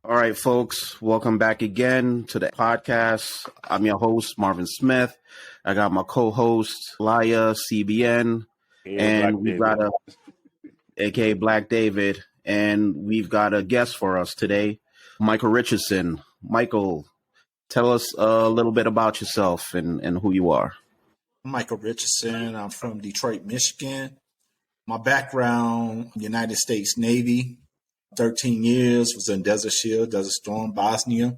All right, folks, welcome back again to the podcast. I'm your host, Marvin Smith. I got my co-host, Laya, CBN, and we've got aka Black David, and we've got a guest for us today, Michael Richardson. Michael, tell us a little bit about yourself and who you are. Michael Richardson. I'm from Detroit, Michigan. My background, United States Navy, 13 years, was in Desert Shield, Desert Storm, Bosnia.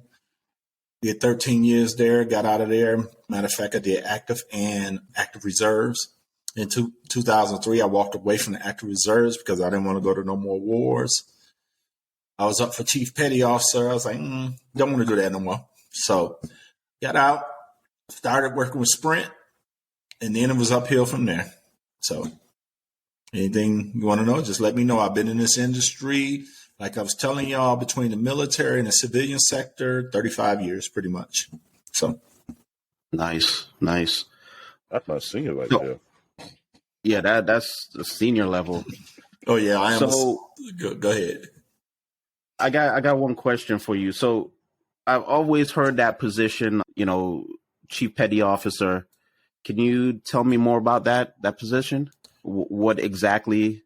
Did 13 years there, got out of there. Matter of fact, I did active and active reserves. In 2003, I walked away from the active reserves because I didn't want to go to no more wars. I was up for Chief Petty Officer. I was like, don't want to do that no more. So got out, started working with Sprint, and then it was uphill from there. So anything you want to know, just let me know. I've been in this industry, like I was telling y'all, between the military and the civilian sector, 35 years pretty much. So Nice. That's my senior right there. Yeah, that's the senior level. Oh yeah, I am. So Go ahead. I got one question for you. So I've always heard that position, Chief Petty Officer. Can you tell me more about that position? What exactly?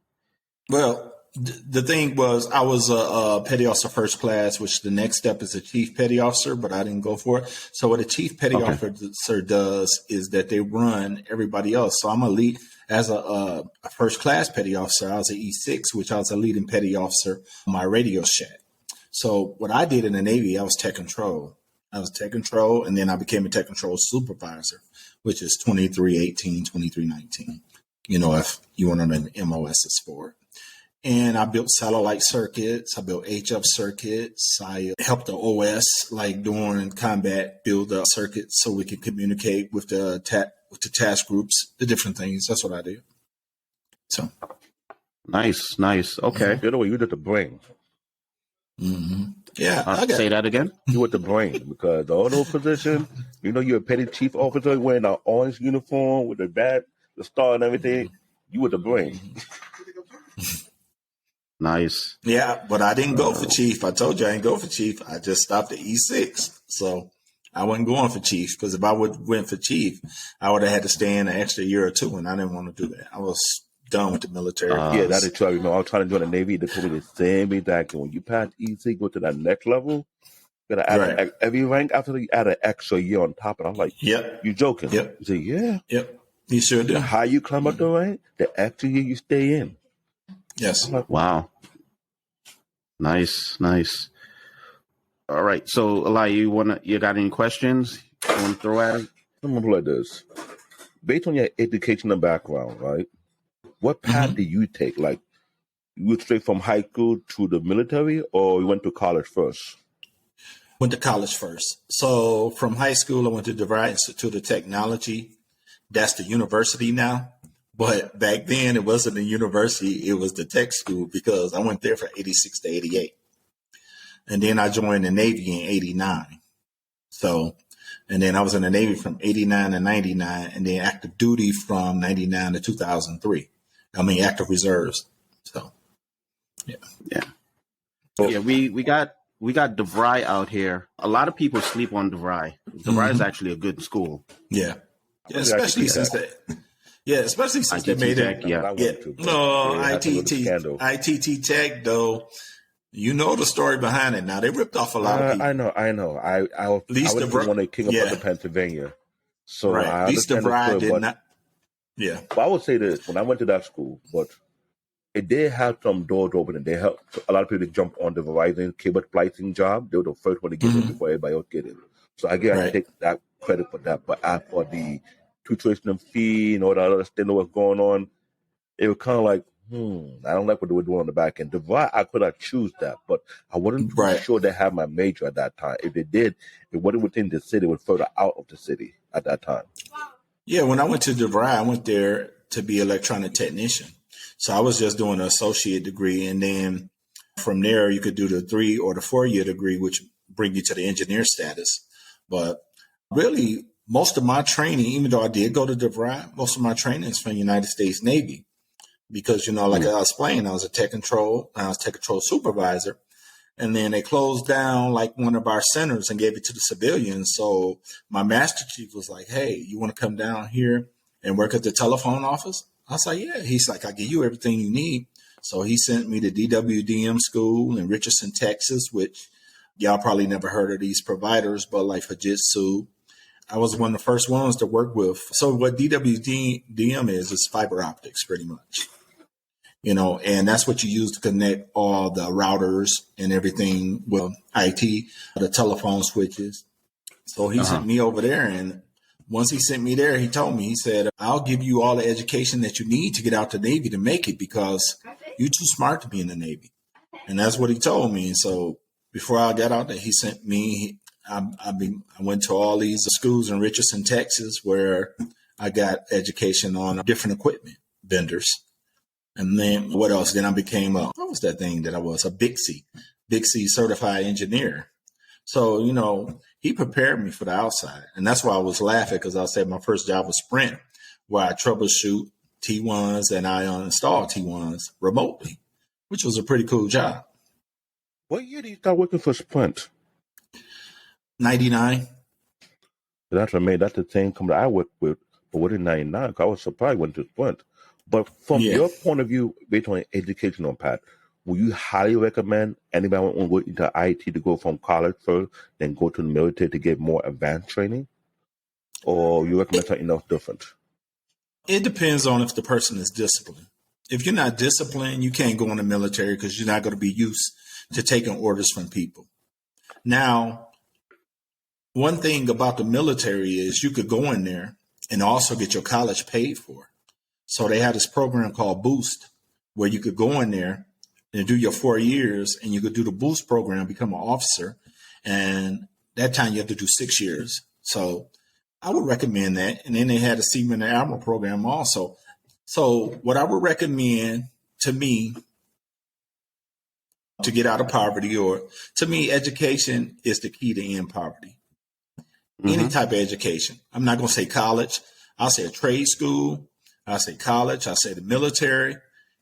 Well, the thing was, I was a petty officer first class, which the next step is a chief petty officer, but I didn't go for it. So what a chief petty officer does is that they run everybody else. So I'm a lead as a first class petty officer. I was an E6, which I was a leading petty officer on my radio shack. So what I did in the Navy, I was tech control. And then I became a tech control supervisor, which is 2318, 2319. If you want to know the MOSs for it. And I built satellite circuits. I built HF circuits. I helped the OS, like during combat, build circuits so we could communicate with the task groups, the different things. That's what I did. So Nice. Okay. You know what? You did the brain. Mm-hmm. Yeah. Say that again. You with the brain because the auto position, you're a petty chief officer wearing an orange uniform with the bat, the star, and everything. You with the brain. Nice. Yeah, but I didn't go for chief. I told you I didn't go for chief. I just stopped at E6. So I wasn't going for chief because if I went for chief, I would have had to stay in an extra year or two, and I didn't want to do that. I was done with the military. Yeah, that is true. I remember I was trying to join the Navy. They told me the same exact thing. When you pass E6, go to that next level, you got to add every rank after you add an extra year on top. And I'm like, yep. You joking? Yep. You say, yeah. Yep. You sure do. How you climb up the rank, the extra year you stay in. Yes. Wow. Nice. All right. So, Eli, you got any questions you want to throw at him? I'm going to play this. Based on your educational background, right? What path did you take? Like, you went straight from high school to the military, or you went to college first? Went to college first. So from high school, I went to DeVry Institute of Technology. That's the university now. But back then, it wasn't a university. It was the tech school because I went there from 86 to 88. And then I joined the Navy in 89. And then I was in the Navy from 89 to 99, and then active duty from 99 to 2003. Active reserves. So, yeah. Yeah, we got DeVry out here. A lot of people sleep on DeVry. DeVry is actually a good school. Yeah. Especially since they made it. No, ITT Tech, though. You know the story behind it now. They ripped off a lot of people. I know. I was one that came up to Pennsylvania. So right. I at least the bride did not. Yeah. But I would say this, when I went to that school, but it did have some doors open, and they helped a lot of people to jump on the Verizon cable splicing job. They were the first one to get in before everybody else get in. So I guess I take that credit for that. But as for the tuition fee and all that other stuff that was going on, it was kind of like, I don't like what they were doing on the back end. DeVry, I could have choose that, but I wasn't sure they had my major at that time. If they did, it wasn't within the city, it was further out of the city at that time. Yeah, when I went to DeVry, I went there to be an electronic technician. So I was just doing an associate degree, and then from there you could do the 3 or the 4 year degree, which bring you to the engineer status. But really, most of my training, even though I did go to DeVry, most of my training is from the United States Navy. Because, like I explained, I was a tech control supervisor. And then they closed down like one of our centers and gave it to the civilians. So my master chief was like, hey, you want to come down here and work at the telephone office? I was like, yeah. He's like, I'll give you everything you need. So he sent me to DWDM school in Richardson, Texas, which y'all probably never heard of these providers, but like Fujitsu. I was one of the first ones to work with. So what DWDM is fiber optics pretty much. And that's what you use to connect all the routers and everything with IT, the telephone switches. So he sent me over there. And once he sent me there, he told me, he said, I'll give you all the education that you need to get out the Navy to make it because you're too smart to be in the Navy. And that's what he told me. And so before I got out there, he sent me, I went to all these schools in Richardson, Texas, where I got education on different equipment vendors. And then what else? Then I became what was that thing that I was? A Bixie certified engineer. So, he prepared me for the outside. And that's why I was laughing because I said my first job was Sprint, where I troubleshoot T1s and I install T1s remotely, which was a pretty cool job. What year did you start working for Sprint? 99. That's amazing. That's the same company I worked with, but what in 99? I was surprised when to Sprint. But from your point of view, based on educational path, would you highly recommend anybody want to go into IT to go from college first, then go to the military to get more advanced training? Or you recommend something else different? It depends on if the person is disciplined. If you're not disciplined, you can't go in the military because you're not going to be used to taking orders from people. Now, one thing about the military is you could go in there and also get your college paid for. So they had this program called Boost, where you could go in there and do your 4 years and you could do the Boost program, become an officer. And that time you have to do 6 years. So I would recommend that. And then they had a Seaman and Admiral program also. So what I would recommend to me to get out of poverty, or to me, education is the key to end poverty. Any type of education. I'm not going to say college. I'll say a trade school. I say college, I say the military,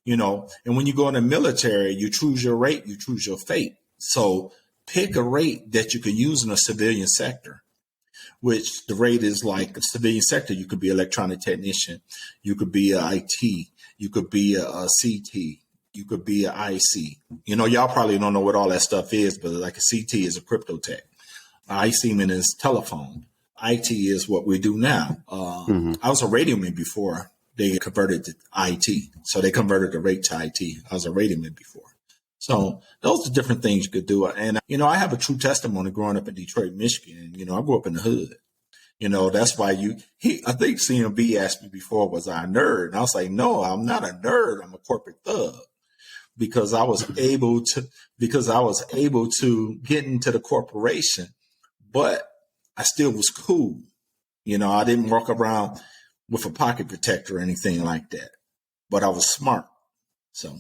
and when you go in the military, you choose your rate, you choose your fate. So pick a rate that you can use in a civilian sector, which the rate is like a civilian sector. You could be an electronic technician. You could be a IT. You could be a CT. You could be a IC. Y'all probably don't know what all that stuff is, but like a CT is a crypto tech. IC is telephone. IT is what we do now. I was a radioman before they converted to IT. So they converted the rate to IT. I was a radioman before. So those are different things you could do. And, I have a true testimony growing up in Detroit, Michigan. I grew up in the hood. That's why I think CMB asked me before, was I a nerd? And I was like, no, I'm not a nerd. I'm a corporate thug. Because I was able to get into the corporation, but I still was cool. I didn't walk around with a pocket protector or anything like that, but I was smart. So,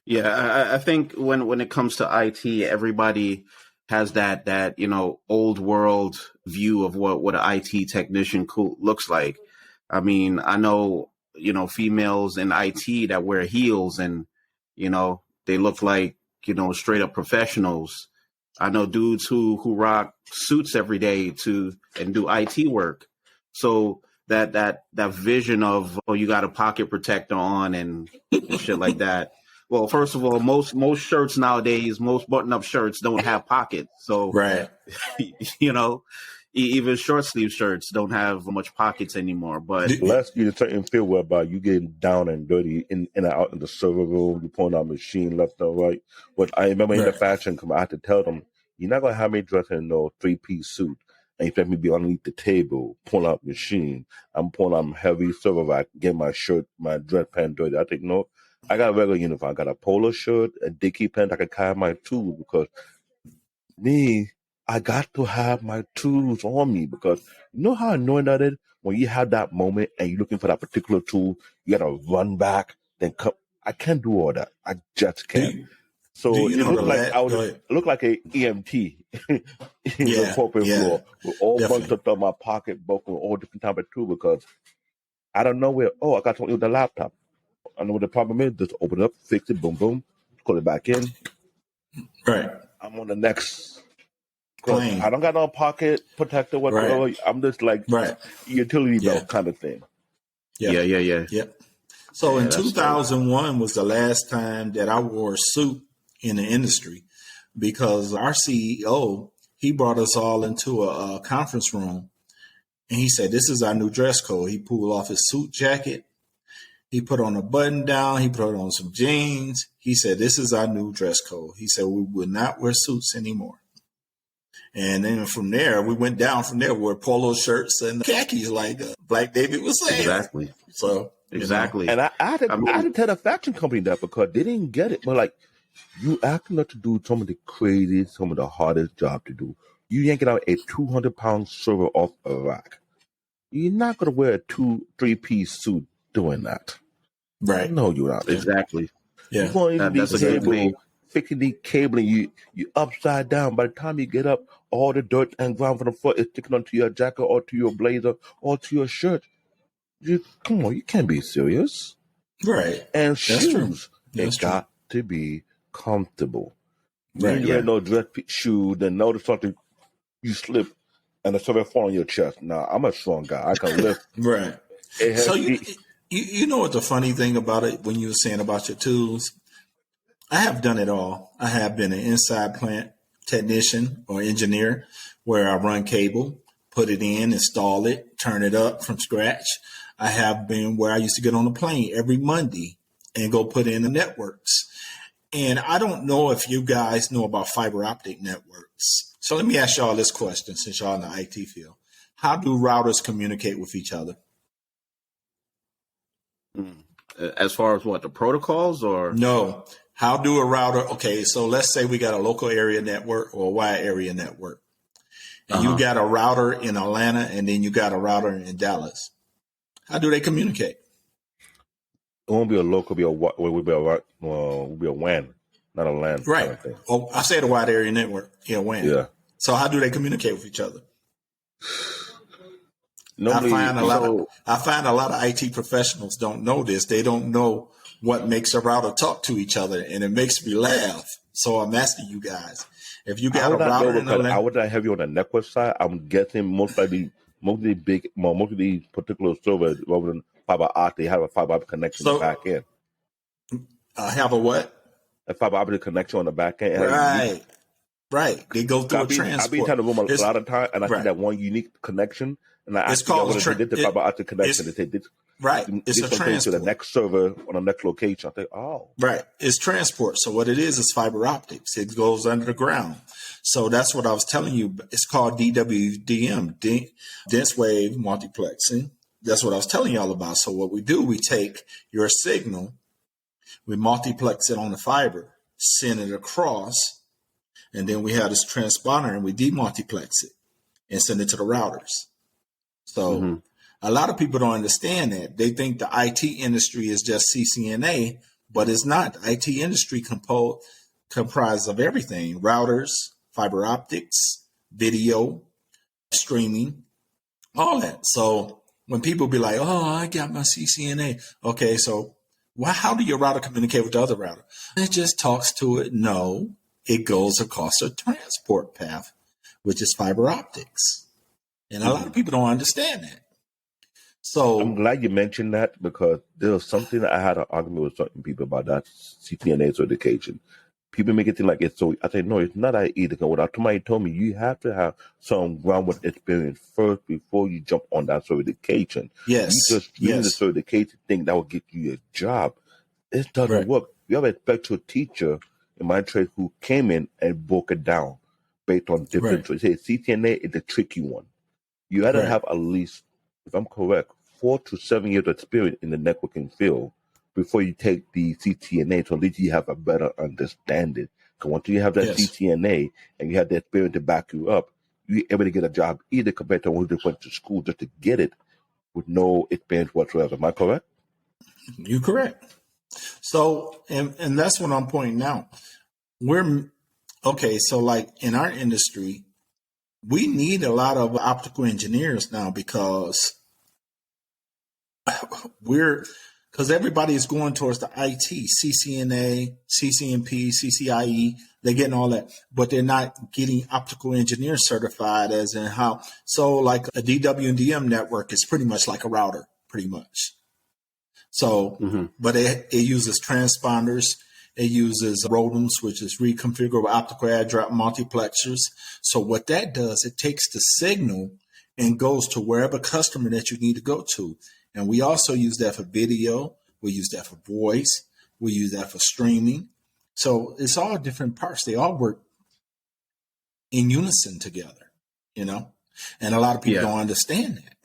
yeah, I think when it comes to IT, everybody has that old world view of what an IT technician looks like. I mean, I know females in IT that wear heels and they look like straight up professionals. I know dudes who rock suits every day and do IT work. So that vision of you got a pocket protector on and shit like that. Well, first of all, most shirts nowadays, most button-up shirts don't have pockets. So right, even short sleeve shirts don't have much pockets anymore. But unless you're in a certain field whereby you getting down and dirty in and out in the server room, you pulling out machine left and right. What I remember in the fashion company, I had to tell them, you're not gonna have me dressed in no 3-piece suit and expect me to be underneath the table, pulling out machine. I'm pulling out heavy server rack, getting my shirt, my dress pant dirty. I think no, I got a regular uniform. I got a polo shirt, a dicky pant. I can carry my tools because I got to have my tools on me because you know how annoying that is when you have that moment and you're looking for that particular tool, you gotta run back, then come. I can't do all that. I just can't. So it looked like I would look like a EMT in the corporate floor with all bunched up in my pocket, both with all different type of tools because I don't know where. Oh, I got something with the laptop. I know what the problem is. Just open it up, fix it, boom, boom, call it back in. Right. I'm on the next plane. I don't got no pocket protector whatsoever. Right. I'm just like Right. utility belt kind of thing. Yeah. Yep. So in 2001 was the last time that I wore a suit in the industry, because our CEO, he brought us all into a conference room, and he said, "This is our new dress code." He pulled off his suit jacket. He put on a button down. He put on some jeans. He said, "This is our new dress code." He said, "We will not wear suits anymore." And then from there, we went down from there with polo shirts and khakis, like Black David was saying. Exactly. So exactly. And I had to tell the fashion company that, because they didn't get it. But like, you asking us to do some of the craziest, some of the hardest job to do. You yanking out a 200-pound server off a rack. You're not gonna wear a 2-3-piece suit doing that. Right. No, you're not. Exactly. Yeah. You're going to That's a good thing. fixing the cabling. You upside down. By the time you get up, all the dirt and ground from the foot is sticking onto your jacket or to your blazer or to your shirt. Come on, you can't be serious. Right. And That's shoes, true. it got to be comfortable. Right. You wear no dress shoe, then notice something, you slip and the server fall on your chest. Now, I'm a strong guy. I can lift. Right. So you know what the funny thing about it, when you were saying about your tools, I have done it all. I have been an inside plant technician or engineer, where I run cable, put it in, install it, turn it up from scratch. I have been where I used to get on a plane every Monday and go put in the networks. And I don't know if you guys know about fiber optic networks. So let me ask y'all this question, since y'all in the IT field. How do routers communicate with each other? As far as what, the protocols or? No. How do a router, okay, so let's say we got a local area network or a wide area network. And you got a router in Atlanta, and then you got a router in Dallas. How do they communicate? It won't be a local, will be a WAN, not a LAN. Right. Kind of thing. Oh, I said a wide area network. Yeah, WAN. Yeah. So how do they communicate with each other? Normally, I find a lot of IT professionals don't know this. They don't know what makes a router talk to each other, and it makes me laugh. So I'm asking you guys, if you got a router in I would not have you on the network side. I'm guessing most of these particular servers, rather than fiber optic, they have a fiber optic connection on the back end. Have a what? A fiber optic connection on the back end. Right. They go through a transport. I've been trying to room a lot of time, and I see that one unique connection. And I asked what they did the fiber optic connection. They said, it's a transport to the next server on the next location. I think, right. It's transport. So what it is fiber optics. It goes under the ground. So that's what I was telling you. It's called DWDM, dense wave multiplexing. That's what I was telling y'all about. So what we do, we take your signal, we multiplex it on the fiber, send it across, and then we have this transponder and we demultiplex it and send it to the routers. So a lot of people don't understand that. They think the IT industry is just CCNA, but it's not. The IT industry comprised of everything: routers, fiber optics, video, streaming, all that. So when people be like, "Oh, I got my CCNA," okay, so how do your router communicate with the other router? It just talks to it. No, it goes across a transport path, which is fiber optics. And a lot of people don't understand that. So I'm glad you mentioned that, because there was something that I had an argument with certain people about that CCNA certification. People make it seem like it's so. I say, no, it's not that easy. Because somebody told me, you have to have some groundwork experience first before you jump on that certification. Yes. You just getting the certification thing that will get you a job. It doesn't work. You have a special teacher in my trade who came in and broke it down based on different trades. CCNA is a tricky one. You had to have at least, if I'm correct, 4 to 7 years of experience in the networking field before you take the CCNA, so at least you have a better understanding. Because once you have that CCNA and you have the experience to back you up, you're able to get a job either compared to one who just went to school just to get it with no experience whatsoever. Am I correct? You're correct. So, and that's what I'm pointing out. So like in our industry, we need a lot of optical engineers now, because because everybody is going towards the IT, CCNA, CCNP, CCIE. They're getting all that, but they're not getting optical engineer certified as in how. So like a DWDM network is pretty much like a router, pretty much. So, but it uses transponders. It uses ROADMs, which is reconfigurable optical add-drop multiplexers. So what that does, it takes the signal and goes to wherever customer that you need to go to. And we also use that for video. We use that for voice. We use that for streaming. So it's all different parts. They all work in unison together, you know, and a lot of people don't understand that.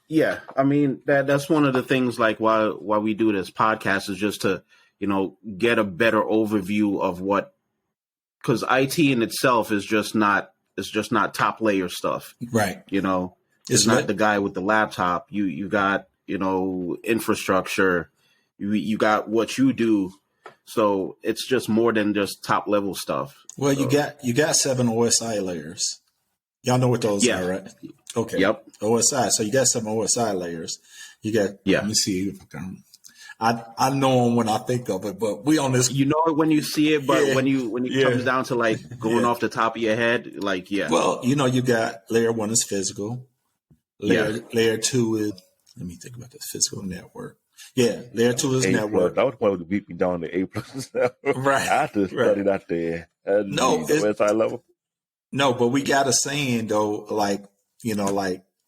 Yeah, I mean that's one of the things. Like why we do this podcast is just to get a better overview of what, because IT in itself is just not top layer stuff, right? It's not the guy with the laptop. You got infrastructure, you got what you do, so it's just more than just top level stuff. Well, you got 7 OSI layers. Y'all know what those are, right? Okay. Yep. OSI. So you got 7 OSI layers. You got. Let me see if I can. I know them when I think of it, but we on this. You know it when you see it, but when it comes down to like going off the top of your head, like Well, you got layer 1 is physical. Layer 2 is. Let me think about this physical network. Yeah, layer 2 is network. That was one to beat me down to A+. Right. I had to study that there. No, the OSI level. No, but we got a saying though, like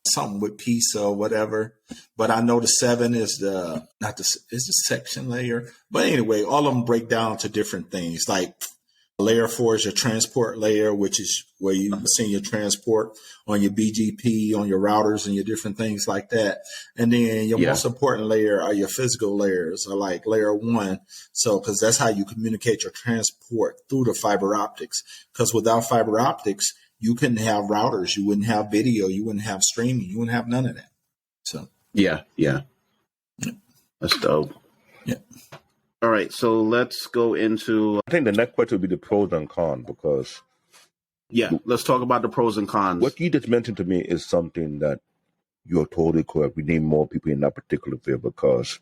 something with pizza or whatever. But I know the 7 is the section layer. But anyway, all of them break down to different things. Like layer 4 is your transport layer, which is where you send your transport on your BGP, on your routers, and your different things like that. And then your most important layer are your physical layers, are like layer 1. So, because that's how you communicate your transport through the fiber optics. Because without fiber optics, you couldn't have routers, you wouldn't have video, you wouldn't have streaming, you wouldn't have none of that. So, yeah. That's dope. Yeah. All right, so let's go into. I think the next question would be the pros and cons, because. Yeah, let's talk about the pros and cons. What you just mentioned to me is something that you're totally correct. We need more people in that particular field, because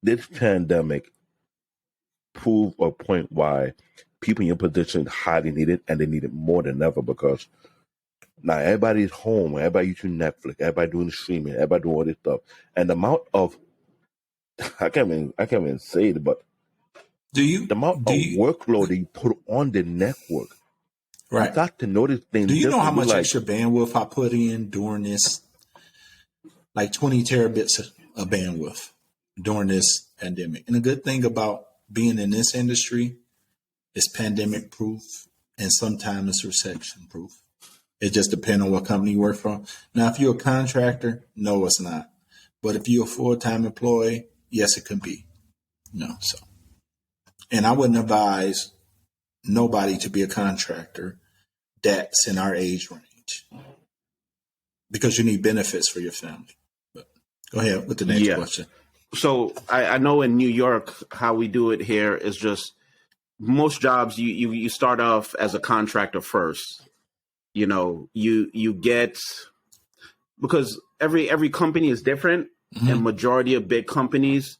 this pandemic proved a point why people in your position highly needed, and they need it more than ever, because now everybody's home, everybody using Netflix, everybody doing streaming, everybody doing all this stuff. And the amount of I can't even say it, but the amount of workload that you put on the network. Right. You got to notice things. Do you know how much extra bandwidth I put in during this? Like 20 terabits of bandwidth during this pandemic. And the good thing about being in this industry is pandemic proof, and sometimes it's recession proof. It just depends on what company you work for. Now, if you're a contractor, no, it's not. But if you're a full-time employee, yes, it can be. So. And I wouldn't advise nobody to be a contractor that's in our age range, because you need benefits for your family. But go ahead with the next question. So I know in New York, how we do it here is just most jobs, you start off as a contractor first. You get, because every company is different, and majority of big companies,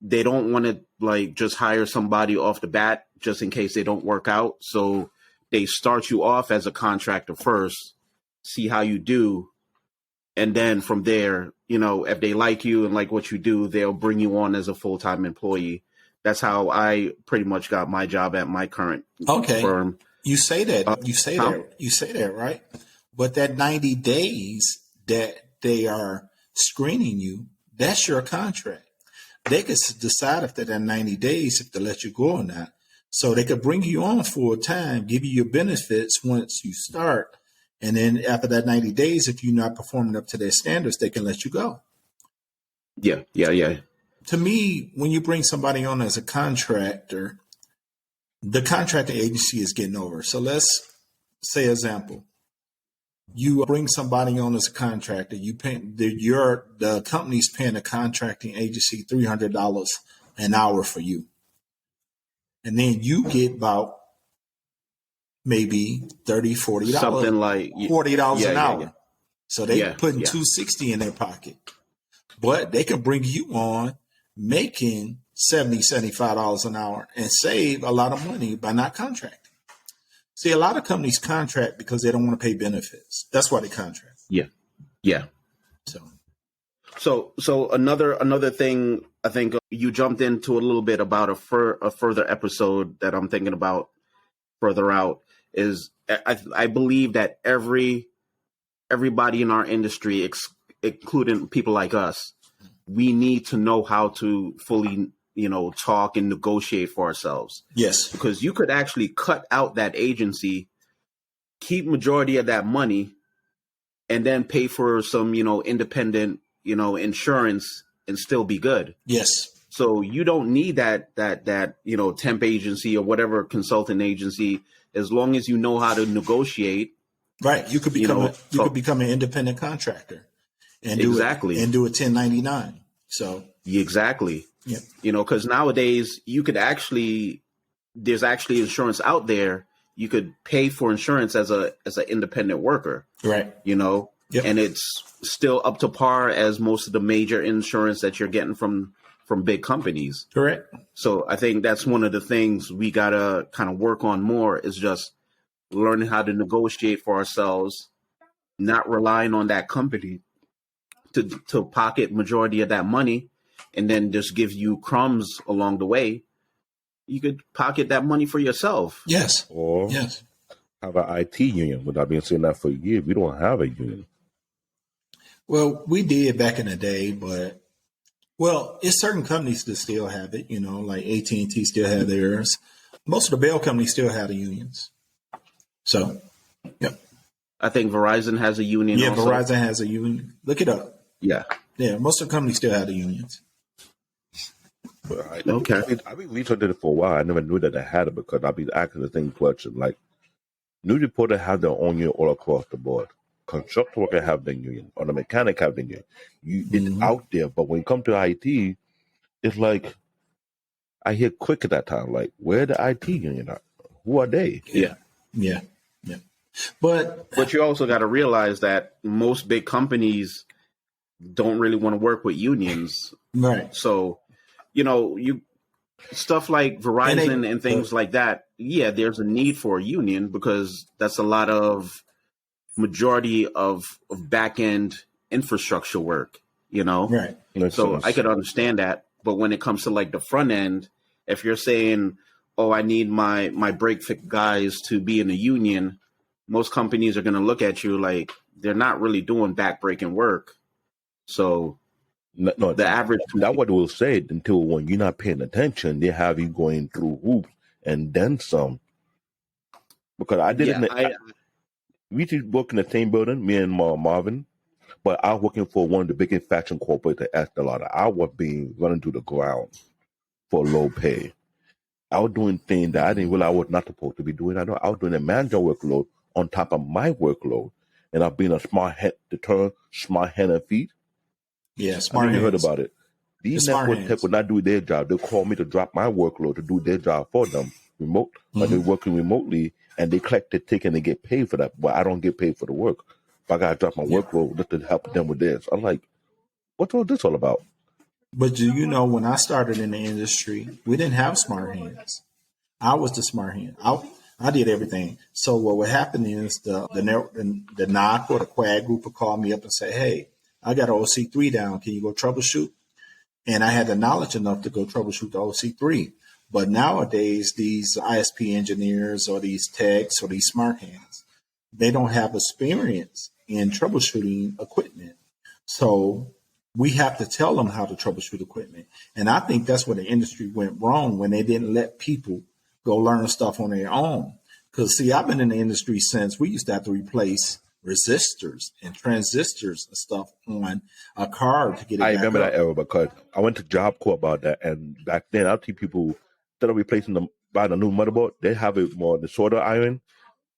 they don't want to like just hire somebody off the bat just in case they don't work out. So they start you off as a contractor first, see how you do. And then from there, if they like you and like what you do, they'll bring you on as a full-time employee. That's how I pretty much got my job at my current firm. You say that. You say that, right? But that 90 days that they are screening you, that's your contract. They could decide after that 90 days if to let you go or not. So they could bring you on full time, give you your benefits once you start. And then after that 90 days, if you're not performing up to their standards, they can let you go. Yeah. To me, when you bring somebody on as a contractor, the contracting agency is getting over. So let's say, example, you bring somebody on as a contractor, the company's paying the contracting agency $300 an hour for you. And then you get about maybe $30, $40. Something like $40 an hour. Yeah. So they putting $260 in their pocket. but they can bring you on making $70, $75 an hour and save a lot of money by not contracting. See, a lot of companies contract because they don't want to pay benefits. That's why they contract. Yeah. Yeah. So another thing, I think you jumped into a little bit about a further episode that I'm thinking about further out is I believe that everybody in our industry, including people like us, we need to know how to fully, talk and negotiate for ourselves. Yes. Because you could actually cut out that agency, keep majority of that money, and then pay for some, independent, insurance and still be good. Yes. So you don't need that temp agency or whatever consultant agency, as long as you know how to negotiate. Right. You could become an independent contractor and do a 1099. So exactly. Yeah. Because nowadays there's actually insurance out there. You could pay for insurance as an independent worker. Right. Yep. And it's still up to par as most of the major insurance that you're getting from big companies. Correct. So I think that's one of the things we got to kind of work on more, is just learning how to negotiate for ourselves, not relying on that company to pocket majority of that money and then just give you crumbs along the way. You could pocket that money for yourself. Yes. Or have an IT union. Without being saying that for years, we don't have a union. Well, we did back in the day, but it's certain companies that still have it. Like AT&T still have theirs. Most of the Bell companies still have the unions. So, yep. I think Verizon has a union. Yeah, also. Verizon has a union. Look it up. Yeah. Yeah, most of the companies still have the unions. Okay. I've been researching it for a while. I never knew that they had it because I've been asking the same question. Like, news reporters have their own union all across the board. Construction workers have their union, or the mechanic have their union. It's out there, but when it comes to IT, it's like I hear quick at that time. Like, where the IT union at? Who are they? Yeah. But you also got to realize that most big companies don't really want to work with unions. Right. So, you stuff like Verizon and things like that. Yeah, there's a need for a union because that's a lot of majority of back end infrastructure work, Right. So I could understand that. But when it comes to like the front end, if you're saying, oh, I need my break fix guys to be in a union, most companies are going to look at you like they're not really doing back-breaking work. So no, the average... That's what we'll say until when you're not paying attention, they have you going through hoops and then some. Because I did we used to work in the same building, me and Marvin, but I was working for one of the biggest fashion corporates at Estee Lauder. I was being running to the ground for low pay. I was doing things that I didn't realize I was not supposed to be doing. I was doing a manager workload on top of my workload. And I've been a smart hand and feet. Yeah, smart hands. You heard about it. These network tech would not do their job. They call me to drop my workload to do their job for them remote. But they're working remotely and they collect the ticket and they get paid for that. But I don't get paid for the work. But I got to drop my workload just to help them with this. I'm like, what's all this all about? But do you know, when I started in the industry, we didn't have smart hands. I was the smart hand. I did everything. So what would happen is the NOC or the Quad group would call me up and say, hey, I got an OC3 down. Can you go troubleshoot? And I had the knowledge enough to go troubleshoot the OC3. But nowadays, these ISP engineers or these techs or these smart hands, they don't have experience in troubleshooting equipment. So we have to tell them how to troubleshoot equipment. And I think that's where the industry went wrong, when they didn't let people go learn stuff on their own. Because, see, I've been in the industry since we used to have to replace resistors and transistors and stuff on a card to get it. I remember that era because I went to Job Corps about that. And back then, I'll see people, instead of replacing them by the new motherboard, they have it more the solder iron.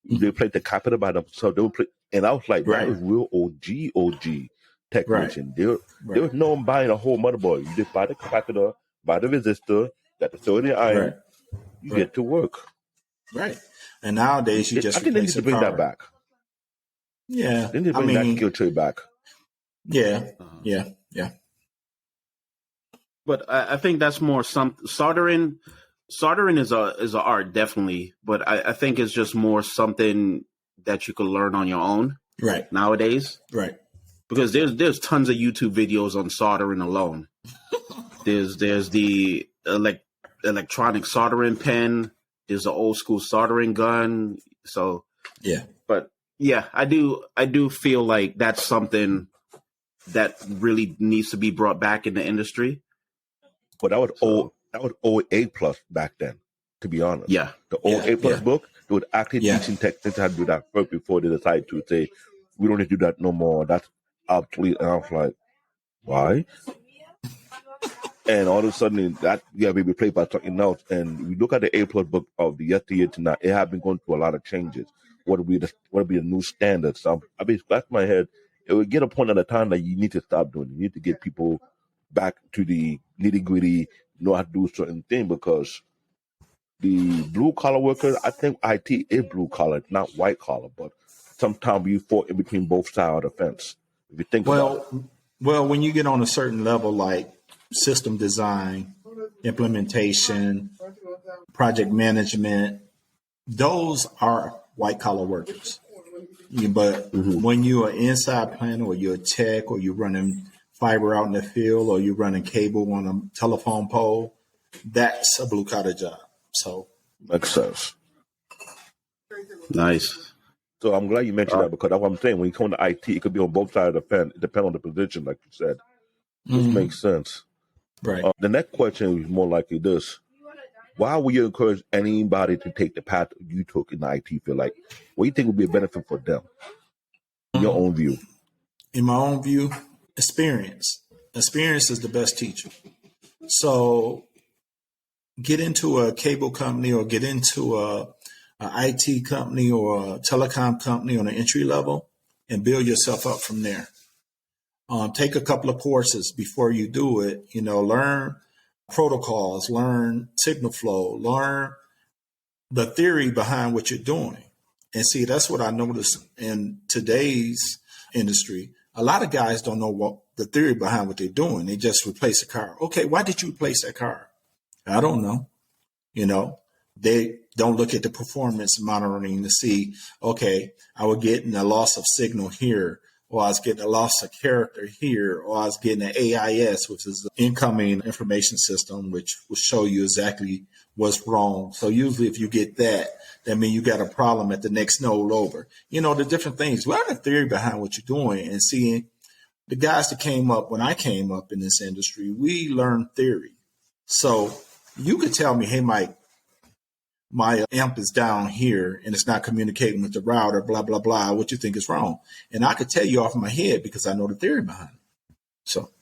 They replace the capacitor by themselves. They would play, and I was like, that was real OG technician. There was no one buying a whole motherboard. You just buy the capacitor, buy the resistor, got the solder iron, you get to work. Right. And nowadays, you just I think they need to bring that back. Yeah. They need to bring that skill trade back. Yeah. But I think that's more soldering. Soldering is a art, definitely, but I think it's just more something that you could learn on your own right nowadays. right Because there's tons of YouTube videos on soldering alone. There's the electronic soldering pen. There's an old school soldering gun. So yeah. But yeah, I do feel like that's something that really needs to be brought back in the industry. But that was old A plus back then, to be honest. Yeah. The old A plus book, they would actually teaching technicians how to do that first before they decide to say, we don't need to do that no more. That's obsolete. And I was like, why? And all of a sudden, that be replaced by something else. And we look at the A plus book of the yesteryear to now, it has been going through a lot of changes. What would be the new standards? So I mean, scratch my head. It would get a point at a time that you need to stop doing. You need to get people back to the nitty gritty, know how to do certain things, because the blue collar workers, I think IT is blue collar, not white collar, but sometimes you fall in between both sides of the fence. If you think about it. Well, when you get on a certain level, like system design, implementation, project management, those are white collar workers. But when you're an inside planner, or you're a tech, or you're running fiber out in the field, or you're running cable on a telephone pole, that's a blue collar job. So makes sense. Nice. So I'm glad you mentioned that, because that's what I'm saying. When you come to IT, it could be on both sides of the fence. It depends on the position, like you said. Which makes sense. Right. The next question is more likely this. Why would you encourage anybody to take the path you took in the IT field? Like, what do you think would be a benefit for them? In your own view. In my own view, experience. Experience is the best teacher. So get into a cable company, or get into a IT company, or a telecom company on an entry level, and build yourself up from there. Take a couple of courses before you do it. Learn protocols, learn signal flow, learn the theory behind what you're doing. And see, that's what I noticed in today's industry. A lot of guys don't know what the theory behind what they're doing. They just replace a car. Okay, why did you replace that car? I don't know. They don't look at the performance monitoring to see, okay, I was getting a loss of signal here, or I was getting a loss of character here, or I was getting an AIS, which is the incoming information system, which will show you exactly what's wrong. So usually if you get that means you got a problem at the next node over. The different things. Learn the theory behind what you're doing, and seeing the guys that came up when I came up in this industry, we learned theory. So you could tell me, hey, Mike, my amp is down here and it's not communicating with the router, blah, blah, blah. What you think is wrong? And I could tell you off my head because I know the theory behind it. So,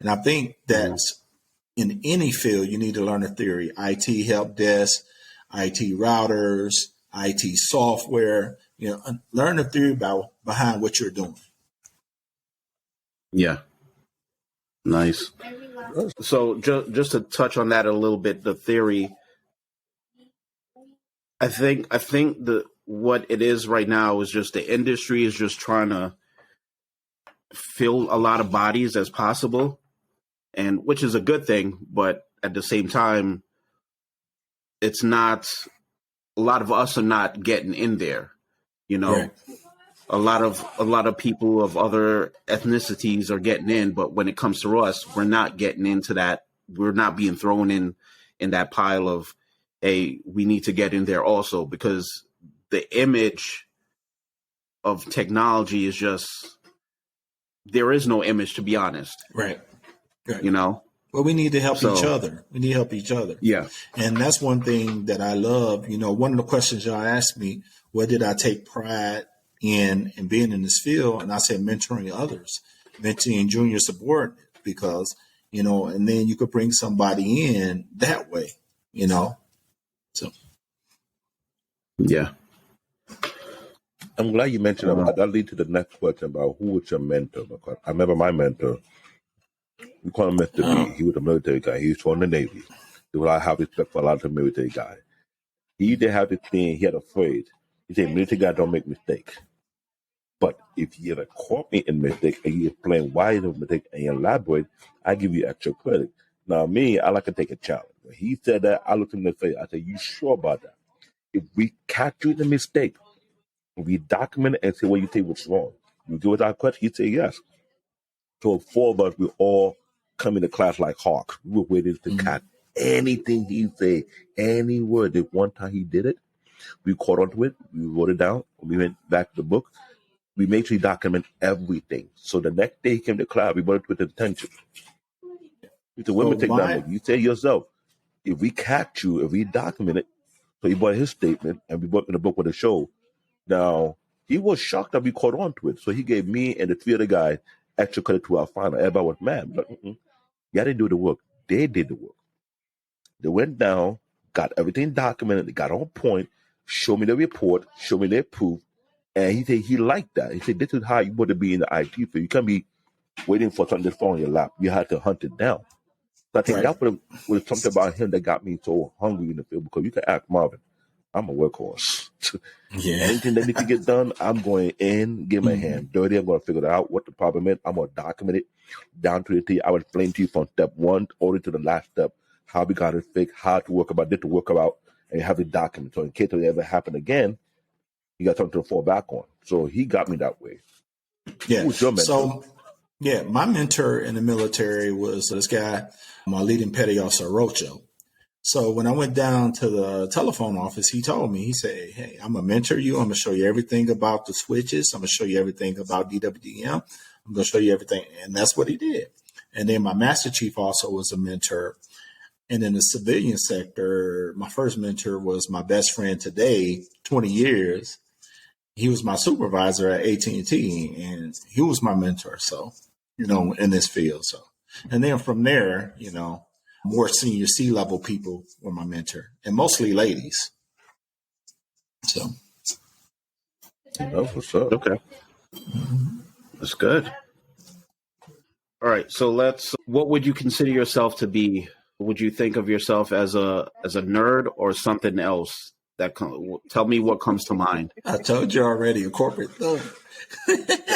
and I think that's in any field, you need to learn the theory. IT help desk, IT routers, IT software, learn the theory behind what you're doing. Yeah. Nice. So just to touch on that a little bit, the theory, I think what it is right now is just the industry is just trying to fill a lot of bodies as possible, and which is a good thing, but at the same time, it's not, a lot of us are not getting in there, Right. A lot of people of other ethnicities are getting in, but when it comes to us, we're not getting into that. We're not being thrown in that pile of, hey, we need to get in there also, because the image of technology is just, there is no image, to be honest. Right. Well, we need to help each other. We need to help each other. Yeah. And that's one thing that I love. One of the questions y'all asked me, what did I take pride in being in this field? And I said mentoring others, mentoring junior subordinates, because, and then you could bring somebody in that way, So. Yeah. I'm glad you mentioned that. That leads to the next question about who was your mentor. Because I remember my mentor, we call him Mr. B. He was a military guy. He was from the Navy. I have respect for a lot of the military guys. He did have this thing, he had a phrase. He said, military guys don't make mistakes. But if you ever caught me in mistake and you explain why you don't mistake and you elaborate, I give you extra credit. Now, me, I like to take a challenge. When he said that, I looked him in the face. I said, "You sure about that? If we catch you in a mistake, we document it and say what you think was wrong. You do it without question." He said, "Yes." So 4 of us, we all come into class like hawks. We were waiting to catch anything he say, any word. The one time he did it, we caught onto it. We wrote it down. We went back to the book. We made sure he document everything. So the next day he came to class, we brought it with attention. He said, "Women take that look. You say yourself, if we catch you, if we document it." So he brought his statement, and we brought in the book with the show. Now, he was shocked that we caught on to it. So he gave me and the 3 other guys extra credit to our final. Everybody was mad. But y'all didn't do the work. They did the work. They went down, got everything documented, they got on point, showed me the report, showed me their proof. And he said he liked that. He said, "This is how you want to be in the IT field. You can't be waiting for something to fall on your lap. You had to hunt it down." So I think that was something about him that got me so hungry in the field, because you can ask Marvin, I'm a workhorse. Yeah. Anything that needs to get done, I'm going in, get my hand dirty. I'm going to figure out what the problem is. I'm going to document it down to the T. I would explain to you from step 1 all the way to the last step, how we got it fixed, how to work about, did to work about, and have it documented. So in case it ever happen again, you got something to fall back on. So he got me that way. Yeah. Who was your mentor? So, yeah, my mentor in the military was this guy, my leading petty officer, Rocho. So when I went down to the telephone office, he told me, he said, "Hey, I'm going to mentor you. I'm going to show you everything about the switches. I'm going to show you everything about DWDM. I'm going to show you everything." And that's what he did. And then my master chief also was a mentor. And in the civilian sector, my first mentor was my best friend today, 20 years. He was my supervisor at AT&T, and he was my mentor. So, in this field. So, and then from there, more senior C-level people were my mentor, and mostly ladies. So, What's up? Okay. That's good. All right. So what would you consider yourself to be? Would you think of yourself as a nerd or something else? Tell me what comes to mind. I told you already, a corporate thug.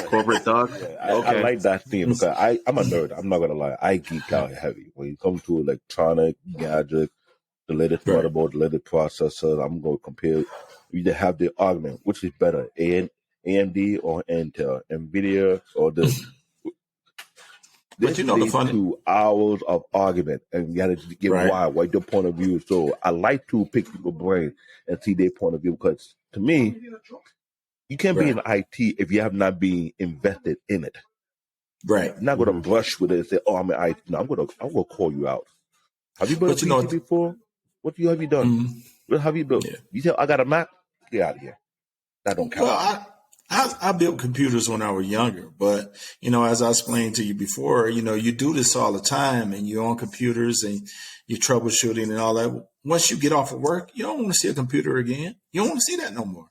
Corporate thug? Yeah, I like that theme because I'm a nerd. I'm not going to lie. I geek out heavy. When you come to electronic, gadget, the latest motherboard, the latest processor, I'm going to compare. You just have the argument. Which is better, AMD or Intel? NVIDIA or this? But the funny 2 hours of argument, and you got to get why your point of view. So I like to pick people's brain and see their point of view, because to me, you can't be in IT if you have not been invested in it. Right. I'm not going to brush with it and say, "Oh, I'm in IT." No, I'm going to call you out. Have you built a PC before? What have you done? What have you built? Yeah. You say, "I got a Mac." Get out of here. That don't count. Well, I built computers when I was younger, but, as I explained to you before, you do this all the time, and you're on computers and you're troubleshooting and all that. Once you get off of work, you don't want to see a computer again. You don't want to see that no more.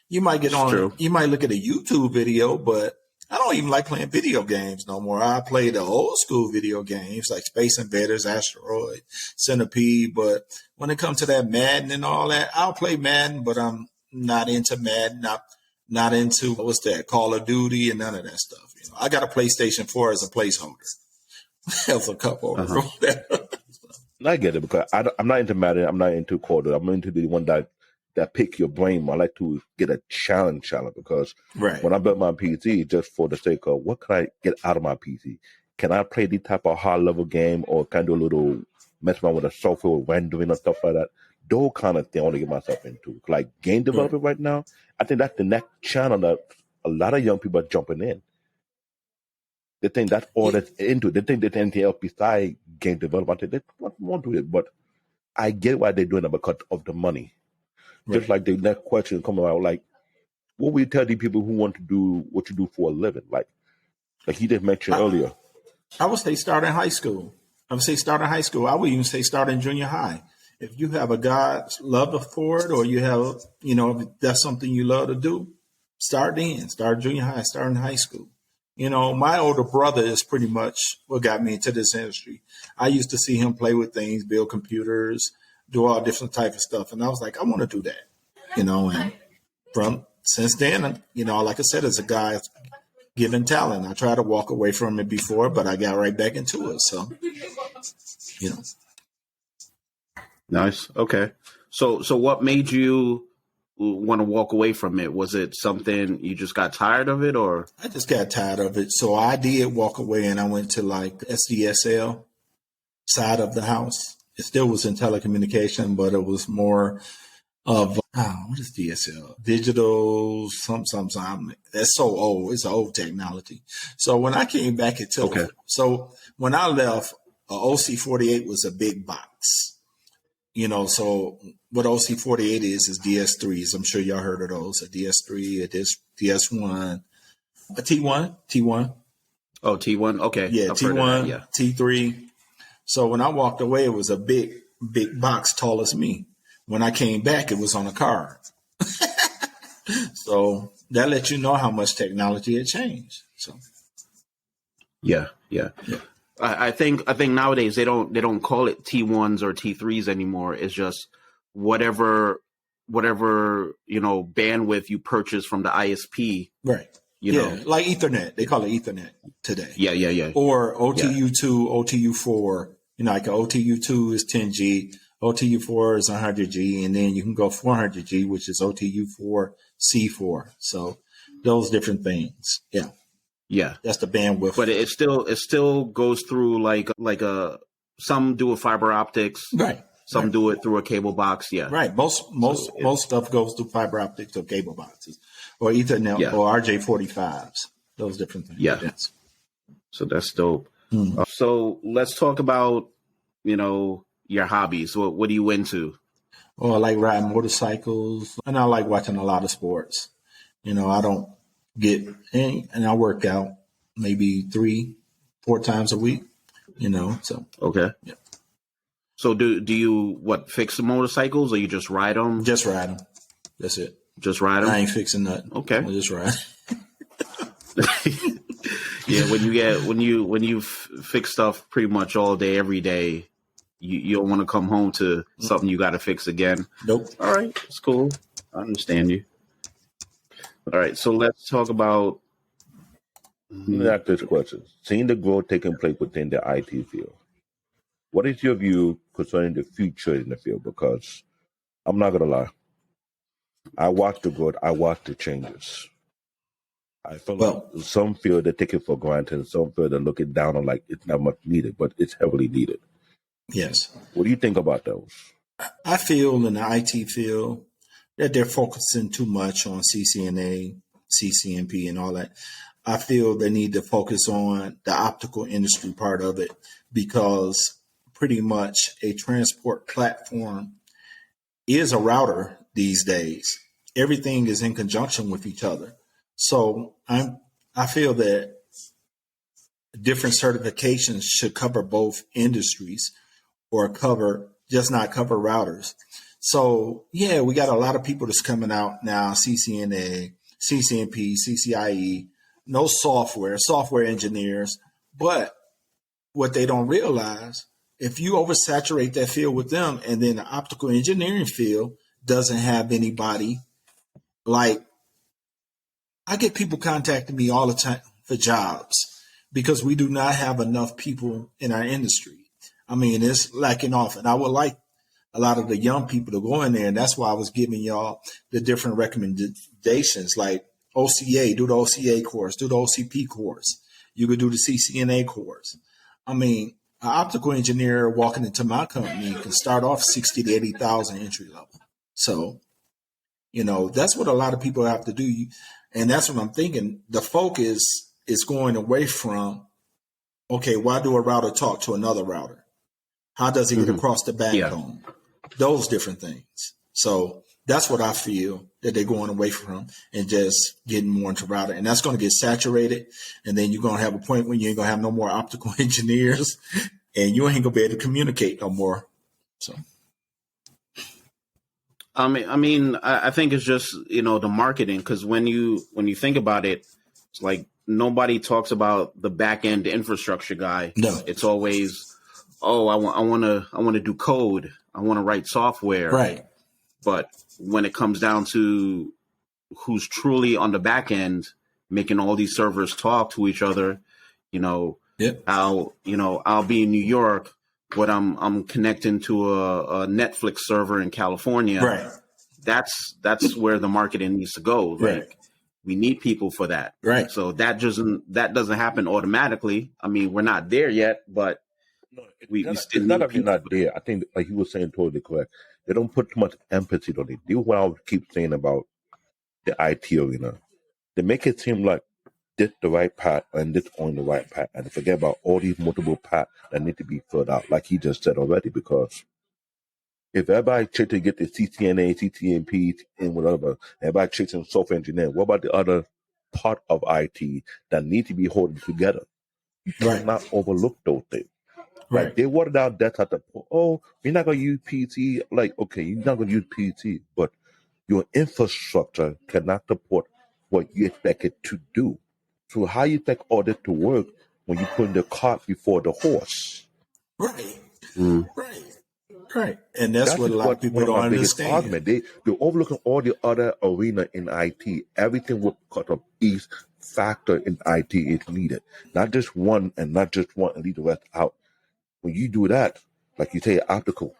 You might get on, you might look at a YouTube video, but I don't even like playing video games no more. I play the old school video games like Space Invaders, Asteroid, Centipede. But when it comes to that Madden and all that, I'll play Madden, but I'm not into Madden. Not into, Call of Duty and none of that stuff. I got a PlayStation 4 as a placeholder. Have a couple of I get it, because I'm not into Madden. I'm not into Call of Duty. I'm into the one that pick your brain. I like to get a challenge, because when I built my PC, just for the sake of what can I get out of my PC? Can I play the type of high level game, or can I do a little mess around with the software, rendering and stuff like that? Those kind of thing I want to get myself into. Like game development right now, I think that's the next channel that a lot of young people are jumping in. They think that's all that's into it. They think there's anything else besides game development. They want to do it, but I get why they're doing it, because of the money. Just like the next question coming out, like, what will you tell the people who want to do what you do for a living? Like you did mention earlier. I would say start in high school. I would even say start in junior high. If you have a God's love for it, or you have, if that's something you love to do, start then. Start junior high, start in high school. My older brother is pretty much what got me into this industry. I used to see him play with things, build computers, do all different type of stuff. And I was like, I want to do that, and since then, like I said, as a guy given talent, I tried to walk away from it before, but I got right back into it. So You know. Nice. Okay. So what made you want to walk away from it? Was it something you just got tired of it, or? I just got tired of it. So I did walk away, and I went to like SDSL side of the house. It still was in telecommunication, but it was more of what is DSL? Digital something. That's so old. It's an old technology. So when I came back at so when I left, OC48 was a big box. You know, so what OC48 is DS3s. I'm sure y'all heard of those. A DS3, a DS1, a T1. Oh, T1. Okay. Yeah, T1, yeah. T3. So when I walked away, it was a big box, tall as me. When I came back, it was on a card. So that lets you know how much technology had changed. So, yeah. I think nowadays they don't call it T1s or T3s anymore. It's just whatever bandwidth you purchase from the ISP. Right. You know, like Ethernet. They call it Ethernet today. Yeah. Or OTU2, OTU4. You know, like an OTU2 is 10G, OTU4 is 100G, and then you can go 400G, which is OTU4C4. So those different things. Yeah, that's the bandwidth. But it still goes through like some do a fiber optics, right? Some do it through a cable box. Yeah, right. Most stuff goes through fiber optics or cable boxes, or Ethernet or RJ45s. Those different things. Yeah. Yes. So that's dope. Mm-hmm. So let's talk about your hobbies. What are you into? Oh, I like riding motorcycles, and I like watching a lot of sports. You know, I don't get any, and I work out maybe 3-4 times a week. You know, so okay. Yeah. So do you fix the motorcycles, or you just ride them? Just ride them. That's it. Just ride them. I ain't fixing nothing. Okay. I just ride. Yeah, when you fix stuff pretty much all day, every day, you don't want to come home to something you got to fix again. Nope. All right, it's cool. I understand you. All right, so let's talk about. Let me ask this question: seeing the growth taking place within the IT field, what is your view concerning the future in the field? Because I'm not gonna lie, I watch the growth, I watch the changes. I feel like some feel they take it for granted, some feel they look it down on like it's not much needed, but it's heavily needed. Yes. What do you think about those? I feel in the IT field that they're focusing too much on CCNA, CCNP, and all that. I feel they need to focus on the optical industry part of it, because pretty much a transport platform is a router these days. Everything is in conjunction with each other. So I feel that different certifications should cover both industries, or not cover routers. So yeah, we got a lot of people that's coming out now, CCNA, CCNP, CCIE, no software engineers. But what they don't realize, if you oversaturate that field with them, and then the optical engineering field doesn't have anybody, like I get people contacting me all the time for jobs because we do not have enough people in our industry. I mean, it's lacking off, and I would like a lot of the young people to go in there, and that's why I was giving y'all the different recommendations, like OCA, do the OCA course, do the OCP course. You could do the CCNA course. I mean, an optical engineer walking into my company can start off 60 to 80,000 entry level. So, that's what a lot of people have to do. And that's what I'm thinking. The focus is going away from, okay, why do a router talk to another router? How does it get across the backbone? Yeah. Those different things. So that's what I feel that they're going away from, and just getting more into router. And that's going to get saturated. And then you're going to have a point when you ain't going to have no more optical engineers, and you ain't going to be able to communicate no more. So. I think it's just, the marketing, because when you think about it, it's like nobody talks about the back end infrastructure guy. No. It's always, I want to do code. I want to write software. Right. But when it comes down to who's truly on the back end, making all these servers talk to each other, Yep. I'll be in New York, what I'm connecting to a Netflix server in California. Right. That's where the marketing needs to go. Like we need people for that. Right. So that doesn't happen automatically. I mean, we're not there yet, but we still need people. Not there. I think, like you were saying, totally correct. They don't put too much empathy on it. Do what I would keep saying about the IT arena. They make it seem like this the right path and this on the right path, and they forget about all these multiple paths that need to be filled out, like he just said already. Because if everybody tries to get the CCNA, CCNP, and whatever, everybody chasing software engineering, what about the other part of IT that need to be holding together? You cannot overlook those things. Right. Like they watered out that type of, oh, we're not going to use PT. Like, okay, you're not going to use PT, but your infrastructure cannot support what you expect it to do. So how you expect all this to work when you put the cart before the horse? Right. Right. And that's what a lot of people don't understand. Argument. They're overlooking all the other arena in IT. Everything with of each factor in IT is needed. Not just one and leave the rest out. When you do that, like you say, optical,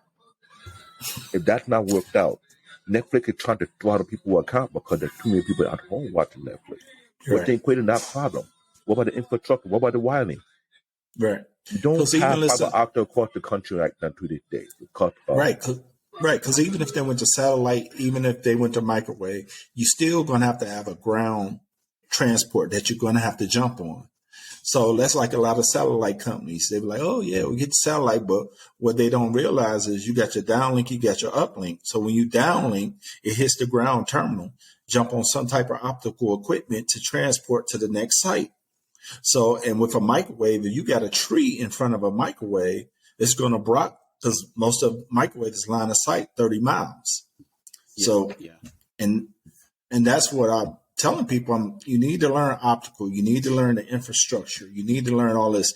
if that's not worked out, Netflix is trying to throttle people account because there's too many people at home watching Netflix. But they equating that problem. What about the infrastructure? What about the wiring? Right. You don't have fiber optic across the country right now to this day. Right. Because even if they went to satellite, even if they went to microwave, you're still going to have a ground transport that you're going to have to jump on. So that's like a lot of satellite companies. They be like, oh, yeah, we get satellite. But what they don't realize is you got your downlink, you got your uplink. So when you downlink, it hits the ground terminal, jump on some type of optical equipment to transport to the next site. So, and with a microwave, if you got a tree in front of a microwave, it's going to block, because most of microwave is line of sight 30 miles. And that's what I'm telling people. You need to learn optical. You need to learn the infrastructure. You need to learn all this.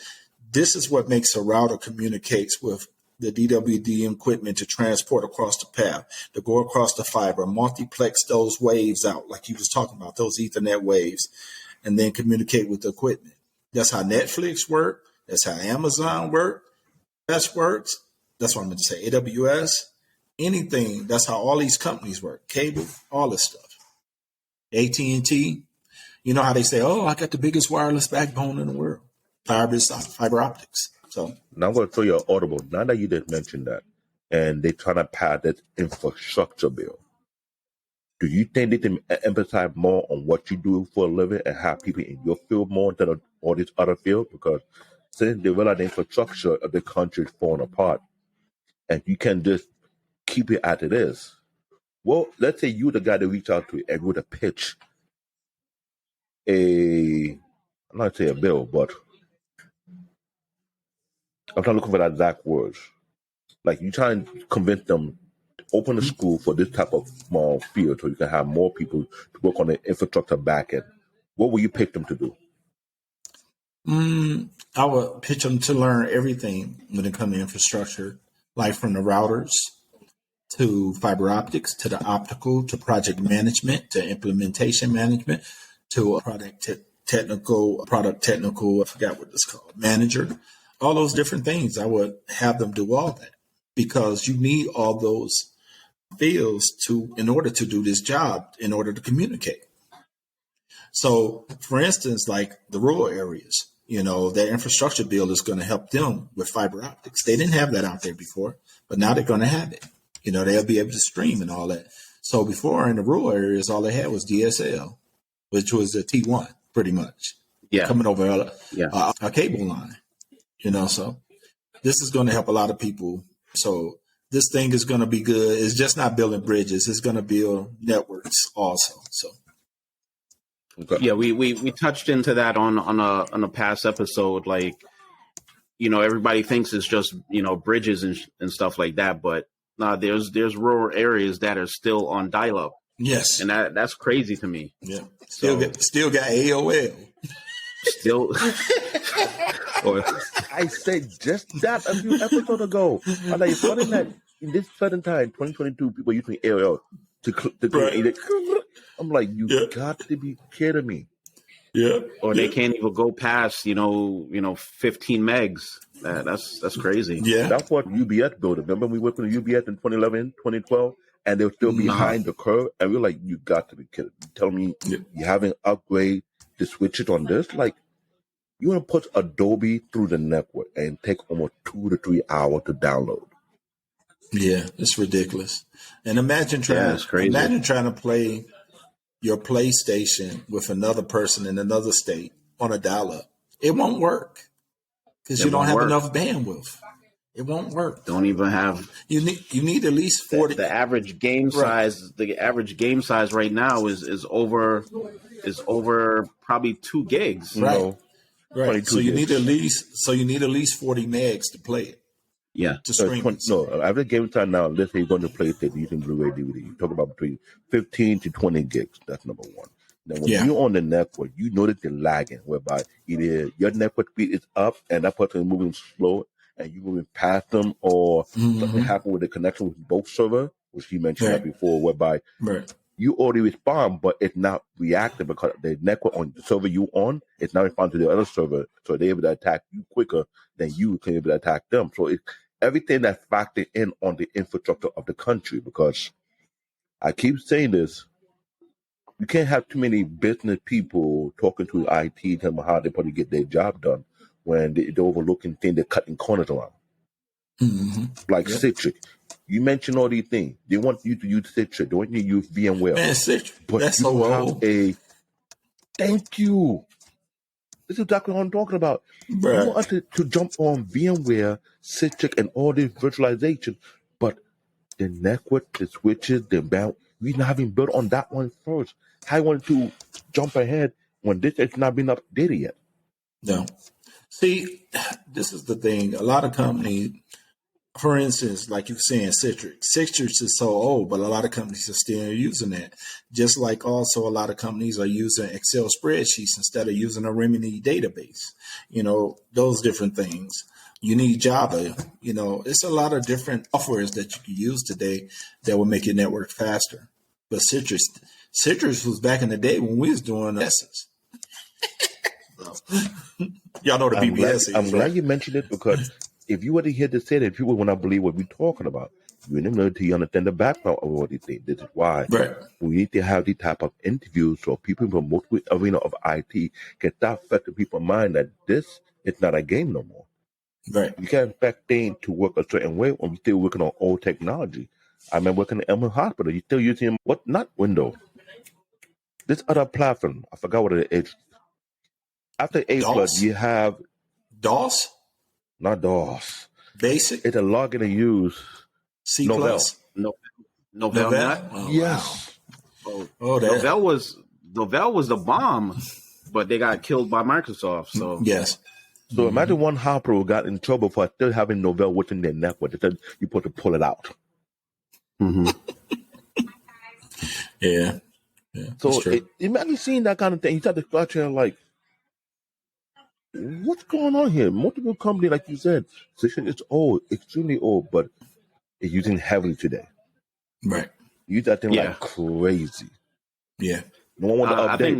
This is what makes a router communicates with the DWD equipment to transport across the path, to go across the fiber, multiplex those waves out, like you was talking about, those Ethernet waves, and then communicate with the equipment. That's how Netflix work. That's how Amazon work. That's works. That's what I'm going to say. AWS, anything. That's how all these companies work. Cable, all this stuff. AT&T, you know how they say, oh, I got the biggest wireless backbone in the world. Fiber optics. So now I'm going to throw you an audible. Now that you did mention that, and they're trying to pass that infrastructure bill, do you think they can emphasize more on what you do for a living and have people in your field more instead of all these other fields? Because since they realize the infrastructure of the country is falling apart, and you can just keep it as it is. Well, let's say you're the guy that reach out to and go to pitch I'm not saying a bill, but I'm not looking for that exact words. Like you try and convince them to open a school for this type of small field so you can have more people to work on the infrastructure back end. What will you pick them to do? I would pitch them to learn everything when it comes to infrastructure, like from the routers to fiber optics, to the optical, to project management, to implementation management, to product technical, I forgot what it's called, manager, all those different things. I would have them do all that because you need all those fields in order to do this job, in order to communicate. So, for instance, like the rural areas, their infrastructure bill is going to help them with fiber optics. They didn't have that out there before, but now they're going to have it. They'll be able to stream and all that. So before in the rural areas, all they had was DSL, which was the T1 pretty much. Yeah. Coming over a cable line, so this is going to help a lot of people. So this thing is going to be good. It's just not building bridges. It's going to build networks also. So. Yeah, we touched into that on a past episode. Like, everybody thinks it's just, bridges and stuff like that, but there's rural areas that are still on dial-up. Yes. And that's crazy to me. Yeah. Still got AOL. Still. I said just that a few episodes ago. I'm like, funny that in this certain time, 2022, people using AOL to I'm like, you got to be kidding me. Yeah. Or they can't even go past, 15 megs. That's crazy. Yeah. That's what UBS built. Remember we worked with UBS in 2011, 2012, and they were still behind the curve. And we were like, you got to be kidding. You tell me you haven't upgraded the switches on this? Like, you want to put Adobe through the network and take almost 2 to 3 hours to download. Yeah, it's ridiculous. And imagine trying to play your PlayStation with another person in another state on a dial-up. It won't work because you don't have enough bandwidth. It won't work. Don't even have. You need at least 40. The average game size. The average game size right now is over probably 2 gigs. Right. Right. So you need at least 40 megs to play it. Yeah. To stream. Average game time now. Let's say you're going to play it using Blu-ray DVD. You talk about between 15 to 20 gigs. That's number one. Now, when you're on the network, you know that they're lagging, whereby either your network speed is up and that person is moving slow and you're moving past them, or something happened with the connection with both server, which you mentioned that before, whereby you already respond, but it's not reactive because the network on the server you on, it's not responding to the other server, so they're able to attack you quicker than you can be able to attack them. So it's everything that's factored in on the infrastructure of the country, because I keep saying this, you can't have too many business people talking to IT, telling them how they probably get their job done when they're overlooking things, they're cutting corners around. Like Citrix. You mentioned all these things. They want you to use Citrix. They want you to use VMware. Man, Citrix. But that's so old. Thank you. This is exactly what I'm talking about. Bruh. You want to jump on VMware, Citrix, and all this virtualization, but the network, the switches, the bound, we haven't built on that one first. How you want to jump ahead when this has not been updated yet? No. See, this is the thing. A lot of companies, for instance, like you're saying, Citrix. Citrix is so old, but a lot of companies are still using that. Just like also a lot of companies are using Excel spreadsheets instead of using a Remini database. Those different things. You need Java. It's a lot of different softwares that you can use today that will make your network faster. But Citrix was back in the day when we was doing S's. Y'all know the BBS. I'm glad you mentioned it, because if you were to hear this say that, people would not believe what we're talking about. You need to understand the background of all these things. This is why we need to have these type of interviews so people from multiple arena of IT can start affecting people's mind that this is not a game no more. Right. You can't expect things to work a certain way when you're still working on old technology. I remember working at Elmer Hospital. You're still using not Windows. This other platform, I forgot what it is. After A+, you have DOS? Not DOS. Basic? It's a login to use. C++? Novell. Oh, yes. Wow. Novell was the bomb, but they got killed by Microsoft. So yes. So imagine one hospital got in trouble for still having Novell within their network. They said you're supposed to pull it out. Yeah. So imagine seeing that kind of thing. You start to start here like, what's going on here? Multiple companies, like you said, it's old, extremely old, but it's using heavily today. Right. Use that thing like crazy. Yeah. No one want to update. I think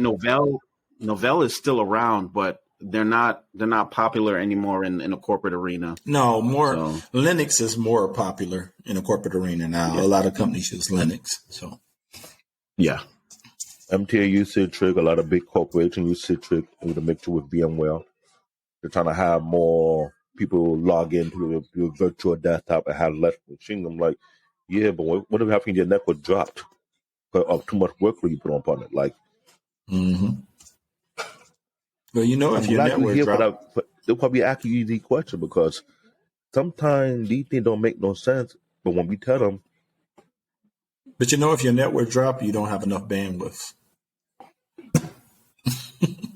Novell is still around, but they're not popular anymore in a corporate arena. No, Linux is more popular in a corporate arena now. A lot of companies use Linux. So MTA use Citrix. A lot of big corporations use Citrix with a mixture with VMware. They're trying to have more people log into your virtual desktop and have less machine. I'm like, yeah, but what if having your network dropped because of too much workload you put on it? Like, Well, if your network dropped, they'll probably ask you the question, because sometimes these things don't make no sense. But when we tell them, but if your network dropped, you don't have enough bandwidth.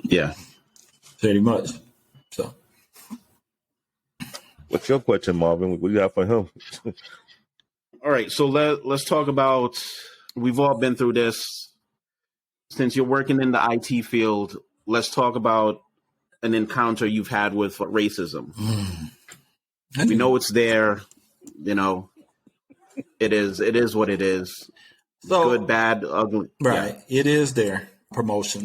Yeah, pretty much. So, what's your question, Marvin? What do you have for him? All right, so let's talk about. We've all been through this. Since you're working in the IT field, let's talk about an encounter you've had with racism. We know it's there. It is what it is. So, good, bad, ugly. Right. Yeah. It is there. Promotions.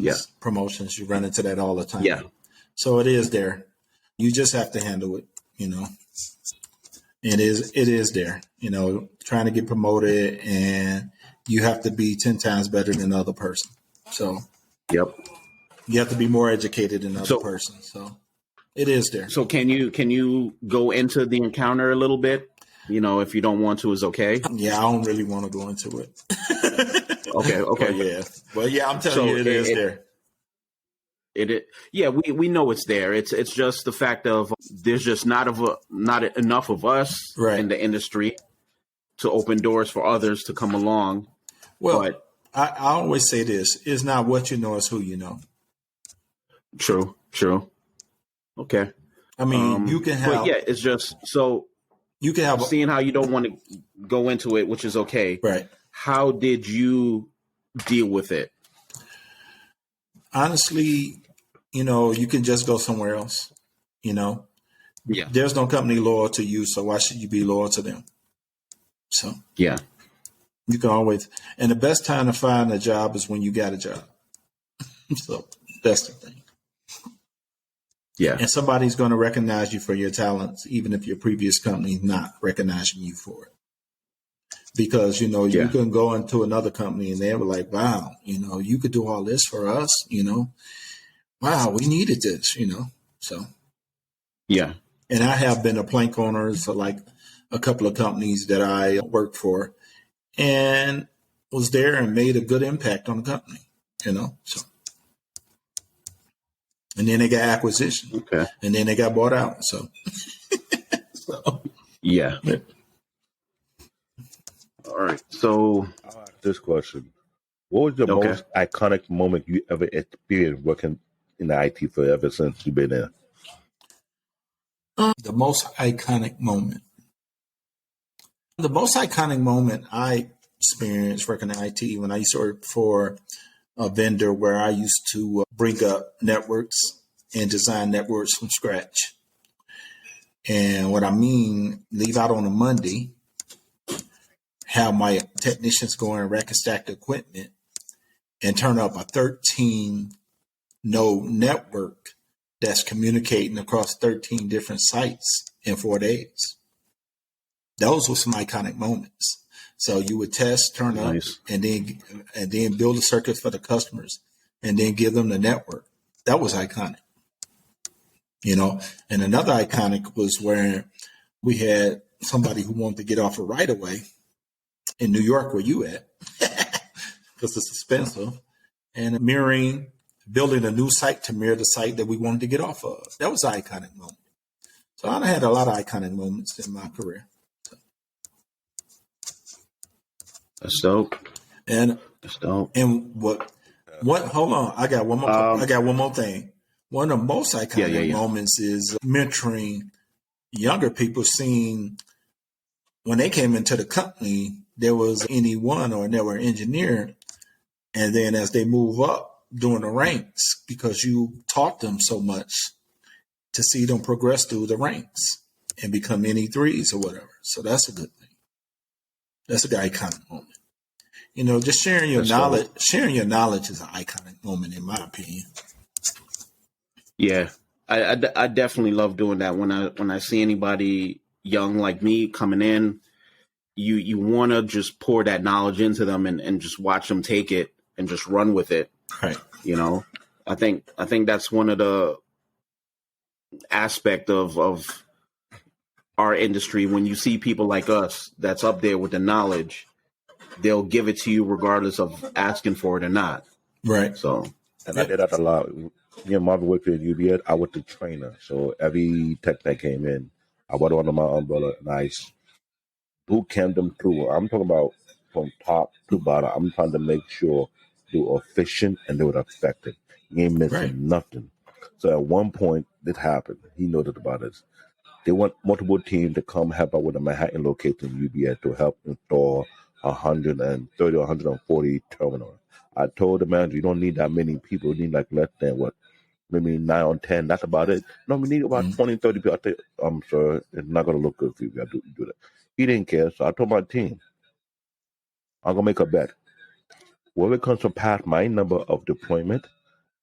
You run into that all the time. Yeah. So it is there. You just have to handle it. you know. It is there, you know, trying to get promoted, and you have to be 10 times better than the other person. So, yep, you have to be more educated than the other person. So, it is there. So, can you go into the encounter a little bit? You know, if you don't want to, is okay. Yeah, I don't really want to go into it. Okay. Well, yeah, I'm telling you, it is there. Yeah, we know it's there. It's just the fact of there's just not enough of us in the industry to open doors for others to come along. Well, but I always say this: it's not what you know, it's who you know. True. Okay. I mean, you can have. But yeah, it's just so you can have. Seeing how you don't want to go into it, which is okay. Right. How did you deal with it? Honestly, you know, you can just go somewhere else, you know. Yeah. There's no company loyal to you, so why should you be loyal to them? So, yeah. You can always, and the best time to find a job is when you got a job. So, that's the thing. Yeah. And somebody's going to recognize you for your talents, even if your previous company is not recognizing you for it. Because, you know, you can go into another company and they were like, wow, you know, you could do all this for us, you know. Wow, we needed this, you know. So, yeah. And I have been a plank owner for like a couple of companies that I worked for and was there and made a good impact on the company, you know. So, and then they got acquisition. Okay. And then they got bought out. So, yeah. All right. So, I'll ask this question: what was the most iconic moment you ever experienced working in the IT field ever since you've been there? The most iconic moment. The most iconic moment I experienced working in IT when I used to work for a vendor where I used to bring up networks and design networks from scratch. And what I mean, leave out on a Monday, have my technicians go and rack and stack the equipment and turn up a 13 node network that's communicating across 13 different sites in 4 days. Those were some iconic moments. So you would test, turn up, and then build a circuit for the customers, and then give them the network. That was iconic, you know. And another iconic was where we had somebody who wanted to get off a right of way in New York, where you at, because it's expensive, and building a new site to mirror the site that we wanted to get off of. That was an iconic moment. So I had a lot of iconic moments in my career. That's dope. And that's dope. And what? Hold on, I got one more. I got one more thing. One of the most iconic moments is mentoring younger people. Seeing when they came into the company, there was anyone or they were an engineer, and then as they move up during the ranks, because you taught them so much, to see them progress through the ranks and become NE3s or whatever. So that's a good thing. That's a good iconic moment. You know, just sharing your knowledge. Sharing your knowledge is an iconic moment, in my opinion. Yeah, I definitely love doing that. When I see anybody young like me coming in, you want to just pour that knowledge into them and just watch them take it and just run with it. Right. You know, I think that's one of the aspect of our industry. When you see people like us that's up there with the knowledge, they'll give it to you regardless of asking for it or not. Right. So, and I did that a lot. Me and Marvin worked at UBS. I was the trainer. So every tech that came in, I went under my umbrella and I boot camped them through. I'm talking about from top to bottom. I'm trying to make sure they were efficient and they were effective. You ain't missing nothing. So at one point, this happened. He noted about this. They want multiple teams to come help out with a Manhattan location UBS to help install 130 or 140 terminals. I told the manager, you don't need that many people. You need like less than what? Maybe 9 or 10. That's about it. No, we need about 20, 30 people. I think, I'm sorry, it's not going to look good for you. You got to do that. He didn't care. So I told my team, I'm going to make a bet. Whoever comes to pass my number of deployment,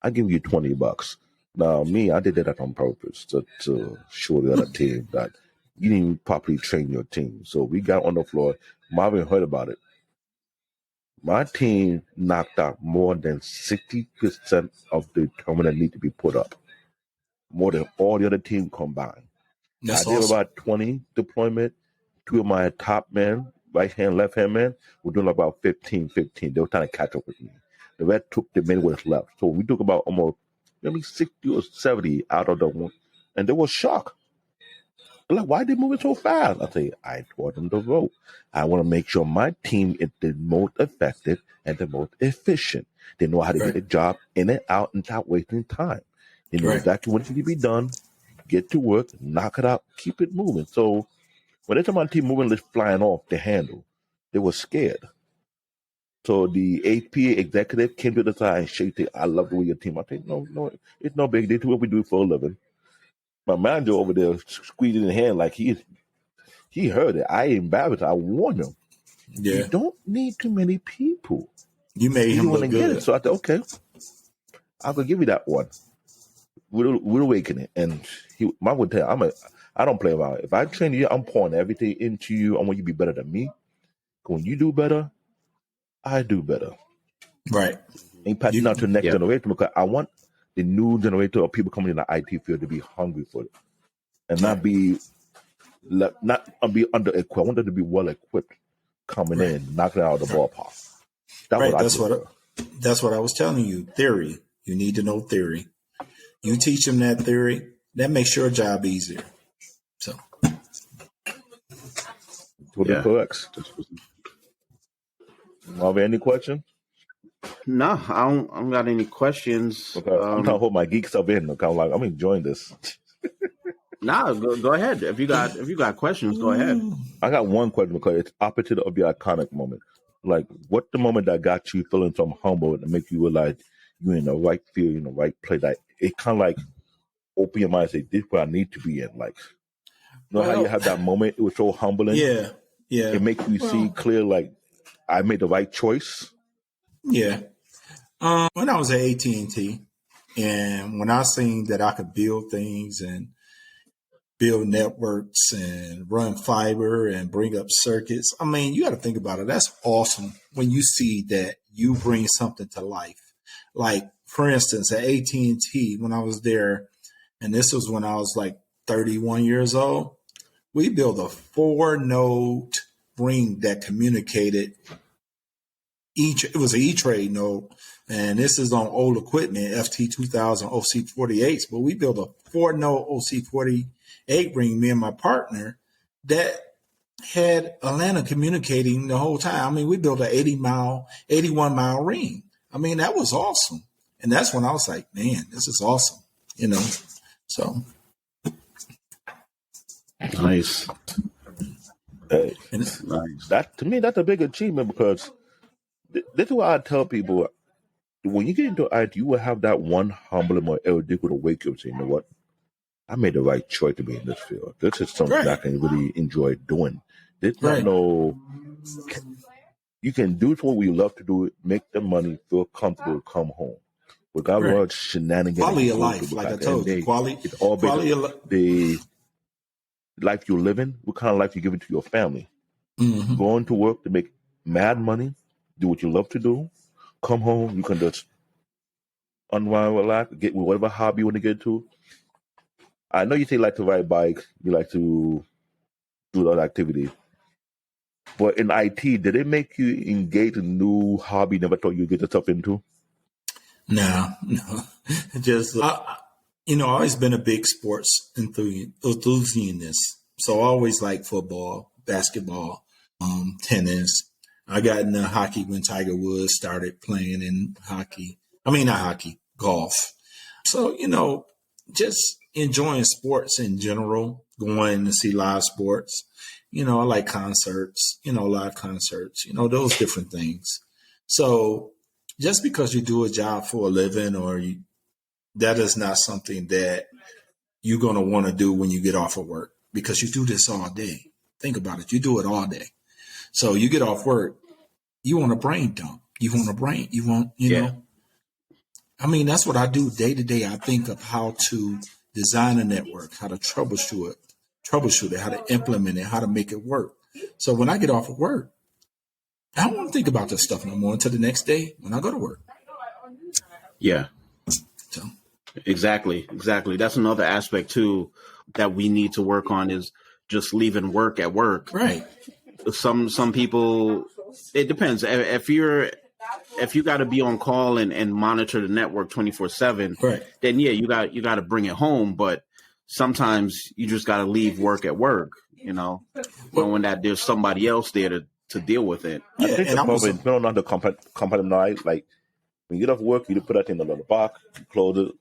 I give you $20. Now, me, I did that on purpose to show the other team that you didn't properly train your team. So we got on the floor. Marvin heard about it. My team knocked out more than 60% of the tournament that need to be put up. More than all the other team combined. That's I did awesome. about 20 deployment. Two of my top men, right hand, left hand men, were doing about 15. They were trying to catch up with me. The rest took the men with left. So we took about almost maybe 60 or 70 out of the one. And they were shocked. They're like, why are they moving so fast? I say, I taught them the rope. I want to make sure my team is the most effective and the most efficient. They know how to get the job in and out and not wasting time. They know exactly what needs to be done. Get to work, knock it out, keep it moving. So when they saw my team moving, just flying off the handle, they were scared. So the AP executive came to the side and shaked it. I love the way your team. I think, no, it's no big deal. It's what we do for a living. My manager over there squeezing his hand like he heard it. I embarrassed. I warned him. Yeah. You don't need too many people. You made him look good. So I thought, okay, I could give you that one. We're awakening. And Mom would tell you, I don't play around. If I train you, I'm pouring everything into you. I want you to be better than me. When you do better, I do better. Right. And passing out to the next generation, because I want the new generation of people coming in the IT field to be hungry for it and not be under equipped. I want them to be well equipped coming in, knocking it out of the ballpark. That's what I was telling you. Theory. You need to know theory. You teach them that theory, that makes your job easier. So, correct. Marvin, any questions? No, I don't got any questions. Okay. I'm trying to hold my geek stuff in. I'm enjoying this. Nah, go ahead. If you got questions, go ahead. I got one question because it's opposite of your iconic moment. Like, what the moment that got you feeling so humble and make you realize you're in the right field, in the right place? Like, it kind of like open your mind and say, this is where I need to be in. Like, you know how you have that moment? It was so humbling. Yeah. It makes you see clear, like, I made the right choice. Yeah. When I was at AT&T, and when I seen that I could build things and build networks and run fiber and bring up circuits, I mean, you got to think about it. That's awesome when you see that you bring something to life. Like, for instance, at AT&T, when I was there, and this was when I was like 31 years old, we built a 4-node ring that communicated it was an E-Trade node, and this is on old equipment, FT2000 OC48s, but we built a 4-node OC48 ring, me and my partner, that had Atlanta communicating the whole time. I mean, we built an 81-mile ring. I mean, that was awesome. And that's when I was like, man, this is awesome, so. Nice. Hey, nice. That, to me, that's a big achievement because this is why I tell people, when you get into IT, you will have that one humbling or erudic to wake up and say, you know what? I made the right choice to be in this field. This is something I can really enjoy doing. There's not you can do what we love to do, make the money, feel comfortable, come home. Without all shenanigans. Quality of life, like I told you. It's all the life you're living, what kind of life you give it to your family. Mm-hmm. Going to work to make mad money, do what you love to do, come home, you can just unwind, relax, get with whatever hobby you want to get to. I know you say you like to ride bikes, you like to do other activities. But in IT, did it make you engage in a new hobby you never thought you'd get yourself into? No. Just, I've always been a big sports enthusiast. So I always liked football, basketball, tennis. I got into hockey when Tiger Woods started playing in hockey. I mean, not hockey, golf. So, just enjoying sports in general, going to see live sports. I like concerts, live concerts, those different things. So just because you do a job for a living that is not something that you're going to want to do when you get off of work, because you do this all day. Think about it. You do it all day. So you get off work, you want a brain dump. You want, I mean, that's what I do day to day. I think of how to design a network, how to troubleshoot it, how to implement it, how to make it work. So when I get off of work, I don't want to think about this stuff no more until the next day when I go to work. Yeah. So. Exactly. That's another aspect too that we need to work on is just leaving work at work. Right. Some people, it depends. If you got to be on call and monitor the network 24/7, right, then yeah, you got to bring it home. But sometimes you just got to leave work at work, knowing that there's somebody else there to deal with it. Yeah, I think the problem is not the company night. Like when you get off work, you put that in the little box, you close it.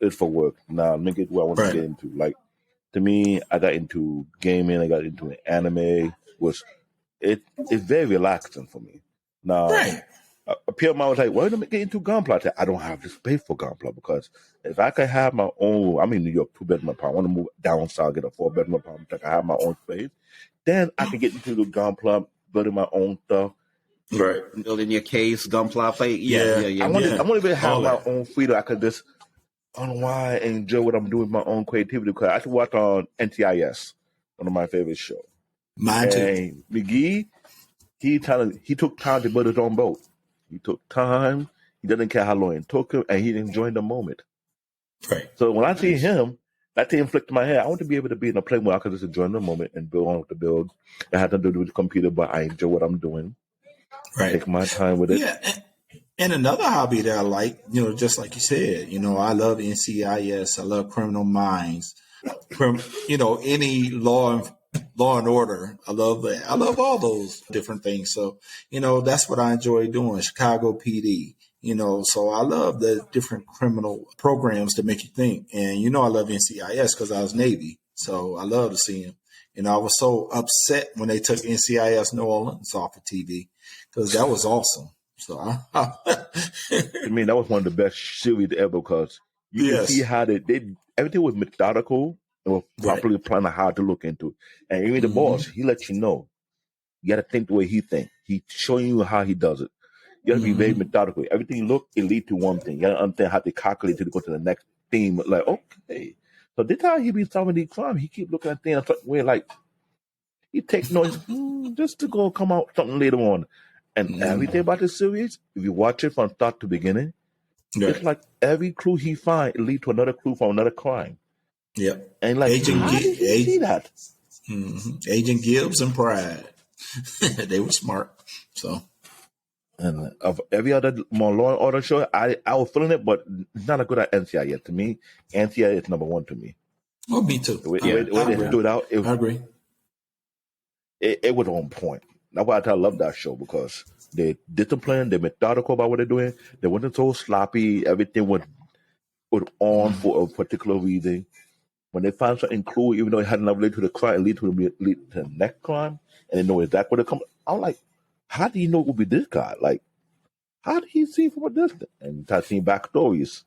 It's for work. Now, let me get what I want to get into. Like to me, I got into gaming. I got into anime. It's very relaxing for me. Now, a peer of mine was like, "Why don't I get into Gunpla?" I don't have the space for Gunpla because if I could have my own, I'm in New York, 2-bedroom apartment. I want to move down south, get a 4-bedroom apartment. I can have my own space. Then I can get into the Gunpla, building my own stuff. Right, building your case, Gunpla plate. Yeah. I want to be have my own freedom. I could just unwind and enjoy what I'm doing with my own creativity. Because I should watch on NCIS, one of my favorite shows. Mine too. McGee, he took time to build his own boat. He took time. He didn't care how long it took him, and he enjoyed the moment. Right. So when I see him, that thing flicked in my head. I want to be able to be in a place where I could just enjoy the moment and build on what to build. It had nothing to do with the computer, but I enjoy what I'm doing. Right. Take my time with it. Yeah. And another hobby that I like, just like you said, I love NCIS. I love Criminal Minds. Any law and order. I love that. I love all those different things. So, that's what I enjoy doing. Chicago PD, so I love the different criminal programs that make you think. And, I love NCIS because I was Navy. So I love to see them. I was so upset when they took NCIS New Orleans off of TV because that was awesome. So to me, that was one of the best series ever because you can see how they everything was methodical and was properly planned how to look into it. And even the boss, he lets you know. You got to think the way he thinks. He's showing you how he does it. You got to be very methodical. Everything you look, it leads to one thing. You got to understand how to calculate to go to the next theme. Like, okay. So this time he be solving these crimes. He keep looking at things a certain way, like he take noise just to go come out something later on. And everything about this series, if you watch it from start to beginning, it's like every clue he finds it leads to another clue from another crime. Yeah. And like, how did he see that? Agent Gibbs and Pride. They were smart. So. And of every other more Law and Order show, I was feeling it, but it's not as good at NCIS yet. To me, NCIS is number one to me. Oh, me too. The way they stood out, I agree. It was on point. That's why I love that show because they disciplined, they're methodical about what they're doing. They wasn't so sloppy. Everything was on for a particular reason. When they find something cool, even though it hadn't related to the crime, it lead to the next crime, and they know exactly where they come. I'm like, how do you know it would be this guy? Like, how did he see from a distance? And I seen backstories.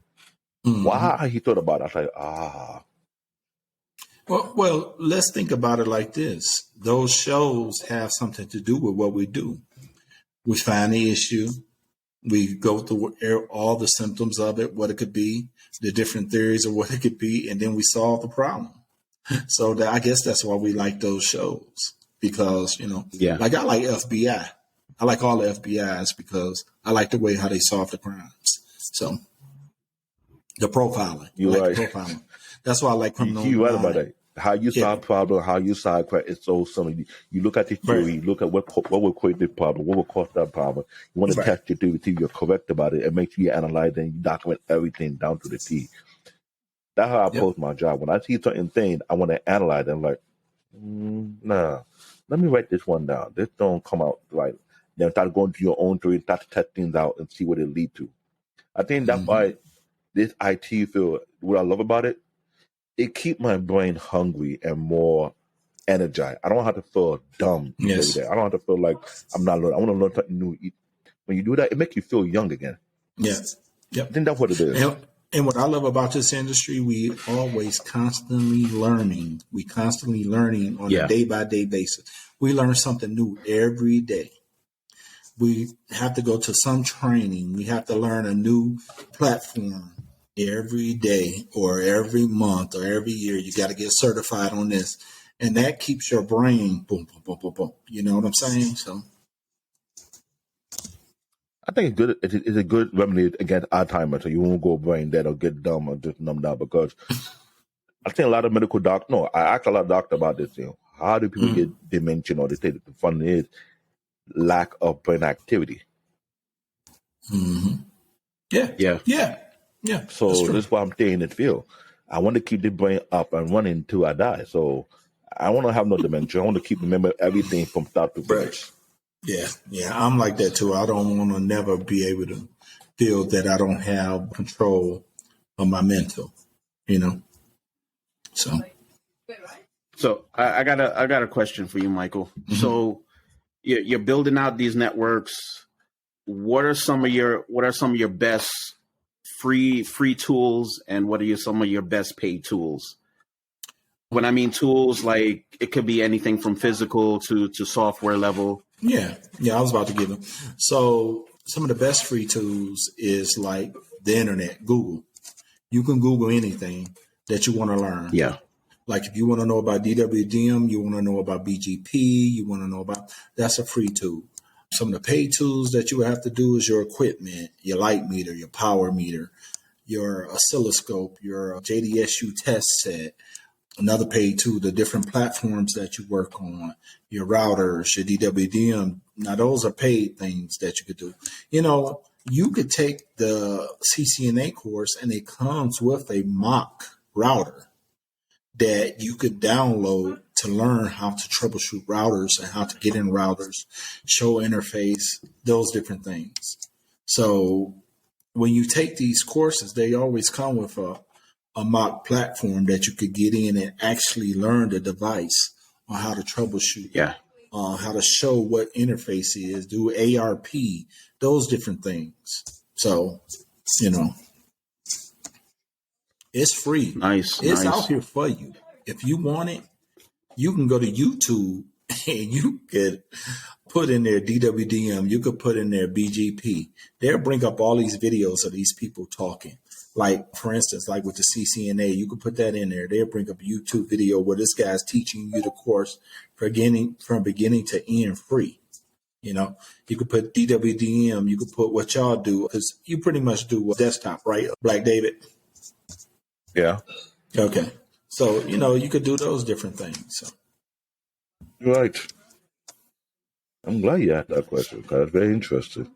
Why he thought about it. I was like, Well, let's think about it like this. Those shows have something to do with what we do. We find the issue. We go through all the symptoms of it, what it could be, the different theories of what it could be, and then we solve the problem. So I guess that's why we like those shows because, like I like FBI. I like all the FBIs because I like the way how they solve the crimes. So the profiling. The profiling. That's why I like Criminal Minds. You're right about that. How you solve problem, how you solve crime, it's so something. You look at the theory, you look at what will create the problem, what will cause that problem. You want to test your theory till you're correct about it and make sure you analyze and you document everything down to the T. That's how I approach my job. When I see certain things, I want to analyze them like, nah, let me write this one down. This don't come out right. Then start going to your own theory, start to test things out and see what it lead to. I think that's why this IT field, what I love about it, it keep my brain hungry and more energized. I don't have to feel dumb. Yes. I don't have to feel like I'm not learning. I want to learn something new. When you do that, it makes you feel young again. Yes. Yep. I think that's what it is. And what I love about this industry, we always constantly learning. We constantly learning on a day-by-day basis. We learn something new every day. we have to go to some training. We have to learn a new platform every day or every month or every year. You got to get certified on this. And that keeps your brain boom, boom, boom, boom, boom. You know what I'm saying? So I think it's good. It's a good remedy against Alzheimer's, so you won't go brain dead or get dumb or just numbed out. Because I think a lot of medical doctors. No, I asked a lot of doctors about this. How do people get dementia? Or they say that the fun is lack of brain activity. Mm-hmm. Yeah. So this is why I'm staying in the field. I want to keep the brain up and running until I die. So I want to have no dementia. I want to keep remember everything from start to finish. Yeah, I'm like that too. I don't want to never be able to feel that I don't have control of my mental, So I got a question for you, Michael. Mm-hmm. So you're building out these networks. What are some of your best free tools, and what are some of your best paid tools? When I mean tools, like it could be anything from physical to software level. Yeah, I was about to give them. So some of the best free tools is like the internet, Google. You can Google anything that you want to learn. Yeah. Like if you want to know about DWDM, you want to know about BGP, you want to know about, that's a free tool. Some of the paid tools that you have to do is your equipment, your light meter, your power meter, your oscilloscope, your JDSU test set. Another paid tool, the different platforms that you work on, your routers, your DWDM. Now, those are paid things that you could do. You could take the CCNA course and it comes with a mock router that you could download to learn how to troubleshoot routers and how to get in routers, show interface, those different things. So when you take these courses, they always come with a mock platform that you could get in and actually learn the device on how to troubleshoot. Yeah. How to show what interface is, do ARP, those different things. So, it's free. It's out here for you. If you want it, you can go to YouTube and you could put in there DWDM. You could put in there BGP. They'll bring up all these videos of these people talking. Like, for instance, like with the CCNA, you could put that in there. They'll bring up a YouTube video where this guy's teaching you the course from beginning to end free. You could put DWDM. You could put what y'all do, because you pretty much do a desktop, right, Black David? Yeah. Okay. So, you could do those different things. So. Right. I'm glad you asked that question because it's very interesting.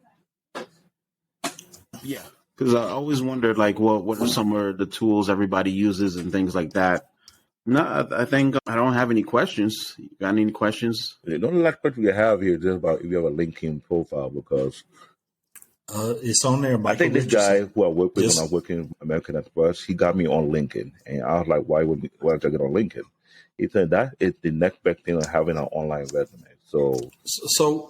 Yeah. Because I always wondered, like, what are some of the tools everybody uses and things like that. No, I think I don't have any questions. You got any questions? The only last question we have here is just about if you have a LinkedIn profile, because it's on there. Michael I think this Richardson. guy who I work with when I work in American Express, he got me on LinkedIn, and I was like, why did I get on LinkedIn? He said that is the next best thing of having an online resume. So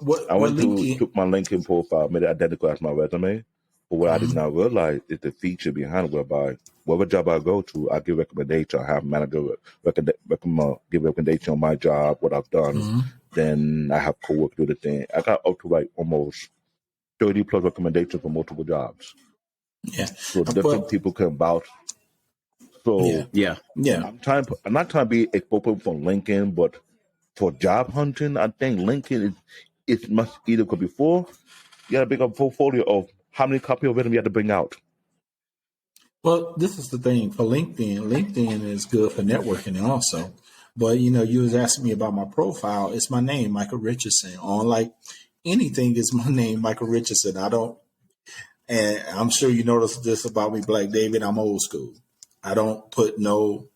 what? I went LinkedIn? took my LinkedIn profile, made it identical as my resume. But what I did not realize is the feature behind it, whereby whatever job I go to, I give recommendation. I have manager give recommendation on my job, what I've done. Then I have co-workers do the thing. I got up to like almost 30 plus recommendations for multiple jobs. Yeah. So different people can vouch. So yeah. I'm not trying to be exposed from LinkedIn, but for job hunting, I think LinkedIn is much either. Because before you got to bring up a portfolio of how many copies of resume you have to bring out. Well, this is the thing for LinkedIn. LinkedIn is good for networking also. But, you was asking me about my profile. It's my name, Michael Richardson. On like anything is my name, Michael Richardson. And I'm sure you noticed this about me, Black David. I'm old school. I don't put no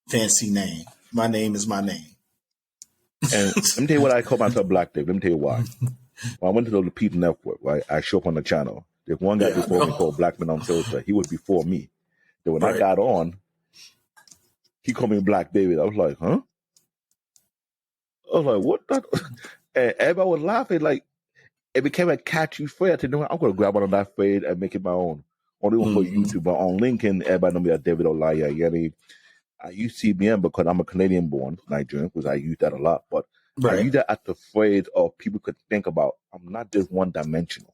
fancy name. My name is my name. And let me tell you what I call myself, Black David. Let me tell you why. When I went to the People Network, right, I show up on the channel. There's one guy before me called Black Man on Thursday. He was before me. Then when I got on, he called me Black David. I was like, huh? I was like, what? And everybody was laughing. Like, it became a catchy phrase. I said, I'm going to grab one of that phrase and make it my own. Only one for YouTube. But on LinkedIn, everybody know me as David Olaya. I use CBN because I'm a Canadian-born Nigerian, because I use that a lot. But Right. Are you that at the phrase of people could think about, I'm not just one dimensional.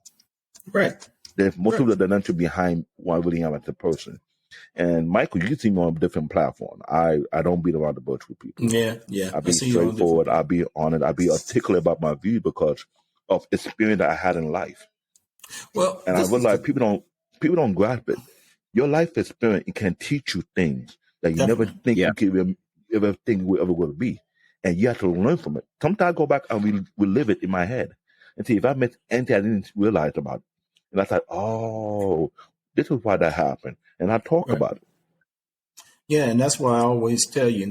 Right. There's most of the dimension behind what I really am as a person. And Michael, you see me on a different platform. I don't beat around the bush with people. Yeah. I be straightforward. I be honest. I be articulate about my view because of experience that I had in life. Well, and I realize people don't grasp it. Your life experience, it can teach you things that you never think you could ever think would ever will be, and you have to learn from it. Sometimes I go back and relive it in my head and see if I missed anything I didn't realize about it. And I thought, oh, this is why that happened, and I talk about it. Yeah, and that's why I always tell you,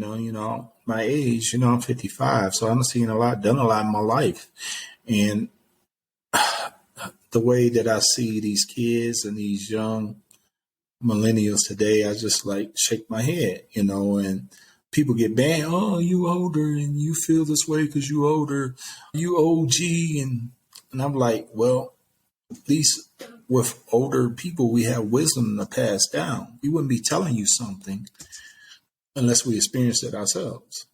my age, I'm 55, so I'm seeing a lot, done a lot in my life, and the way that I see these kids and these young millennials today, I just like shake my head, and people get banned. Oh, you older and you feel this way because you older, you OG. And I'm like, well, at least with older people, we have wisdom to pass down. We wouldn't be telling you something unless we experienced it ourselves.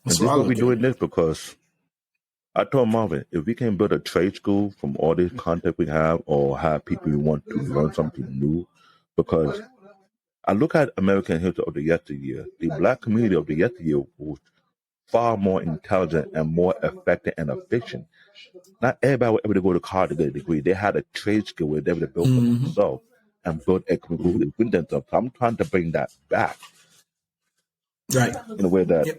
That's why we're doing this, because I told Marvin, if we can build a trade school from all this content we have, or have people who want to learn something new, because I look at American history of the yesteryear, the Black community of the yesteryear was far more intelligent and more effective and efficient. Not everybody was able to go to college to get a degree. They had a trade skill where they were able to build for themselves and build a community with themselves. So I'm trying to bring that back. Right. In a way that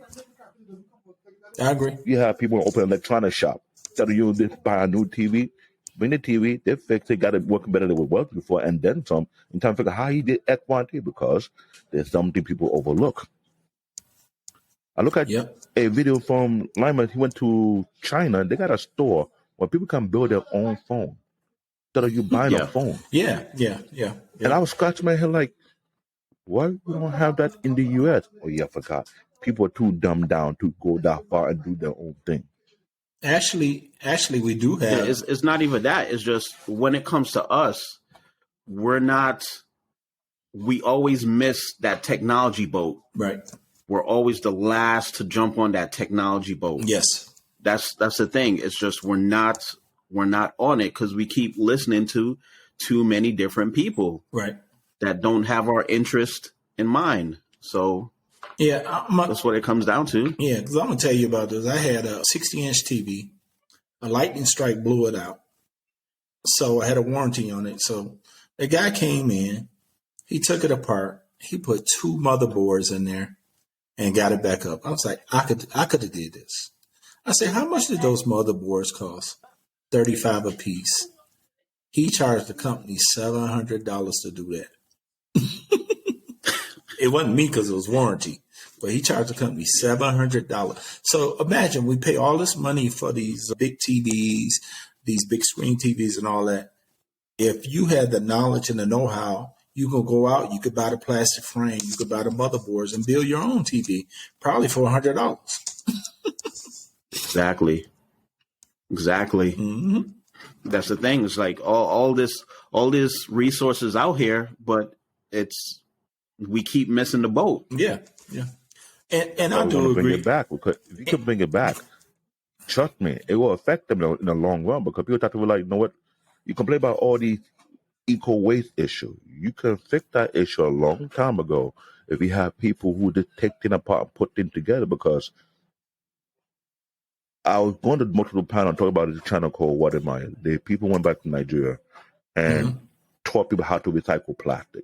I agree. You have people open an electronics shop. Tell you to buy a new TV, bring the TV, they fix it, got it working better than it was before, and then some. And trying to figure out how he did X, Y, and T, because there's something people overlook. I look at a video from Lyman. He went to China. They got a store where people can build their own phone instead of you buying a phone. Yeah. And I was scratching my head like, why we don't have that in the U.S.? Oh, yeah, I forgot. People are too dumbed down to go that far and do their own thing. Actually, we do have. It's not even that. It's just when it comes to us, we always miss that technology boat. Right. We're always the last to jump on that technology boat. Yes. That's the thing. It's just we're not on it because we keep listening to too many different people. Right. That don't have our interest in mind. So that's what it comes down to. Yeah, because I'm going to tell you about this. I had a 60-inch TV. A lightning strike blew it out. So I had a warranty on it. So the guy came in. He took it apart. He put 2 motherboards in there and got it back up. I was like, I could have did this. I said, how much did those motherboards cost? $35 a piece. He charged the company $700 to do that. It wasn't me because it was warranty, but he charged the company $700. So imagine we pay all this money for these big TVs, these big screen TVs and all that. If you had the knowledge and the know-how, you could go out, you could buy the plastic frame, you could buy the motherboards and build your own TV, probably for $100. Exactly. Mm-hmm. That's the thing. It's like all this resources out here, but we keep missing the boat. Yeah. And I do agree. Bring it back. Because if you can bring it back, trust me, it will affect them in the long run, because people have to realize, you know what? You complain about all these eco waste issues. You can fix that issue a long time ago if you have people who just take things apart and put things together. Because I was going to multiple panel talk about this channel called What Am I? The people went back to Nigeria and taught people how to recycle plastic.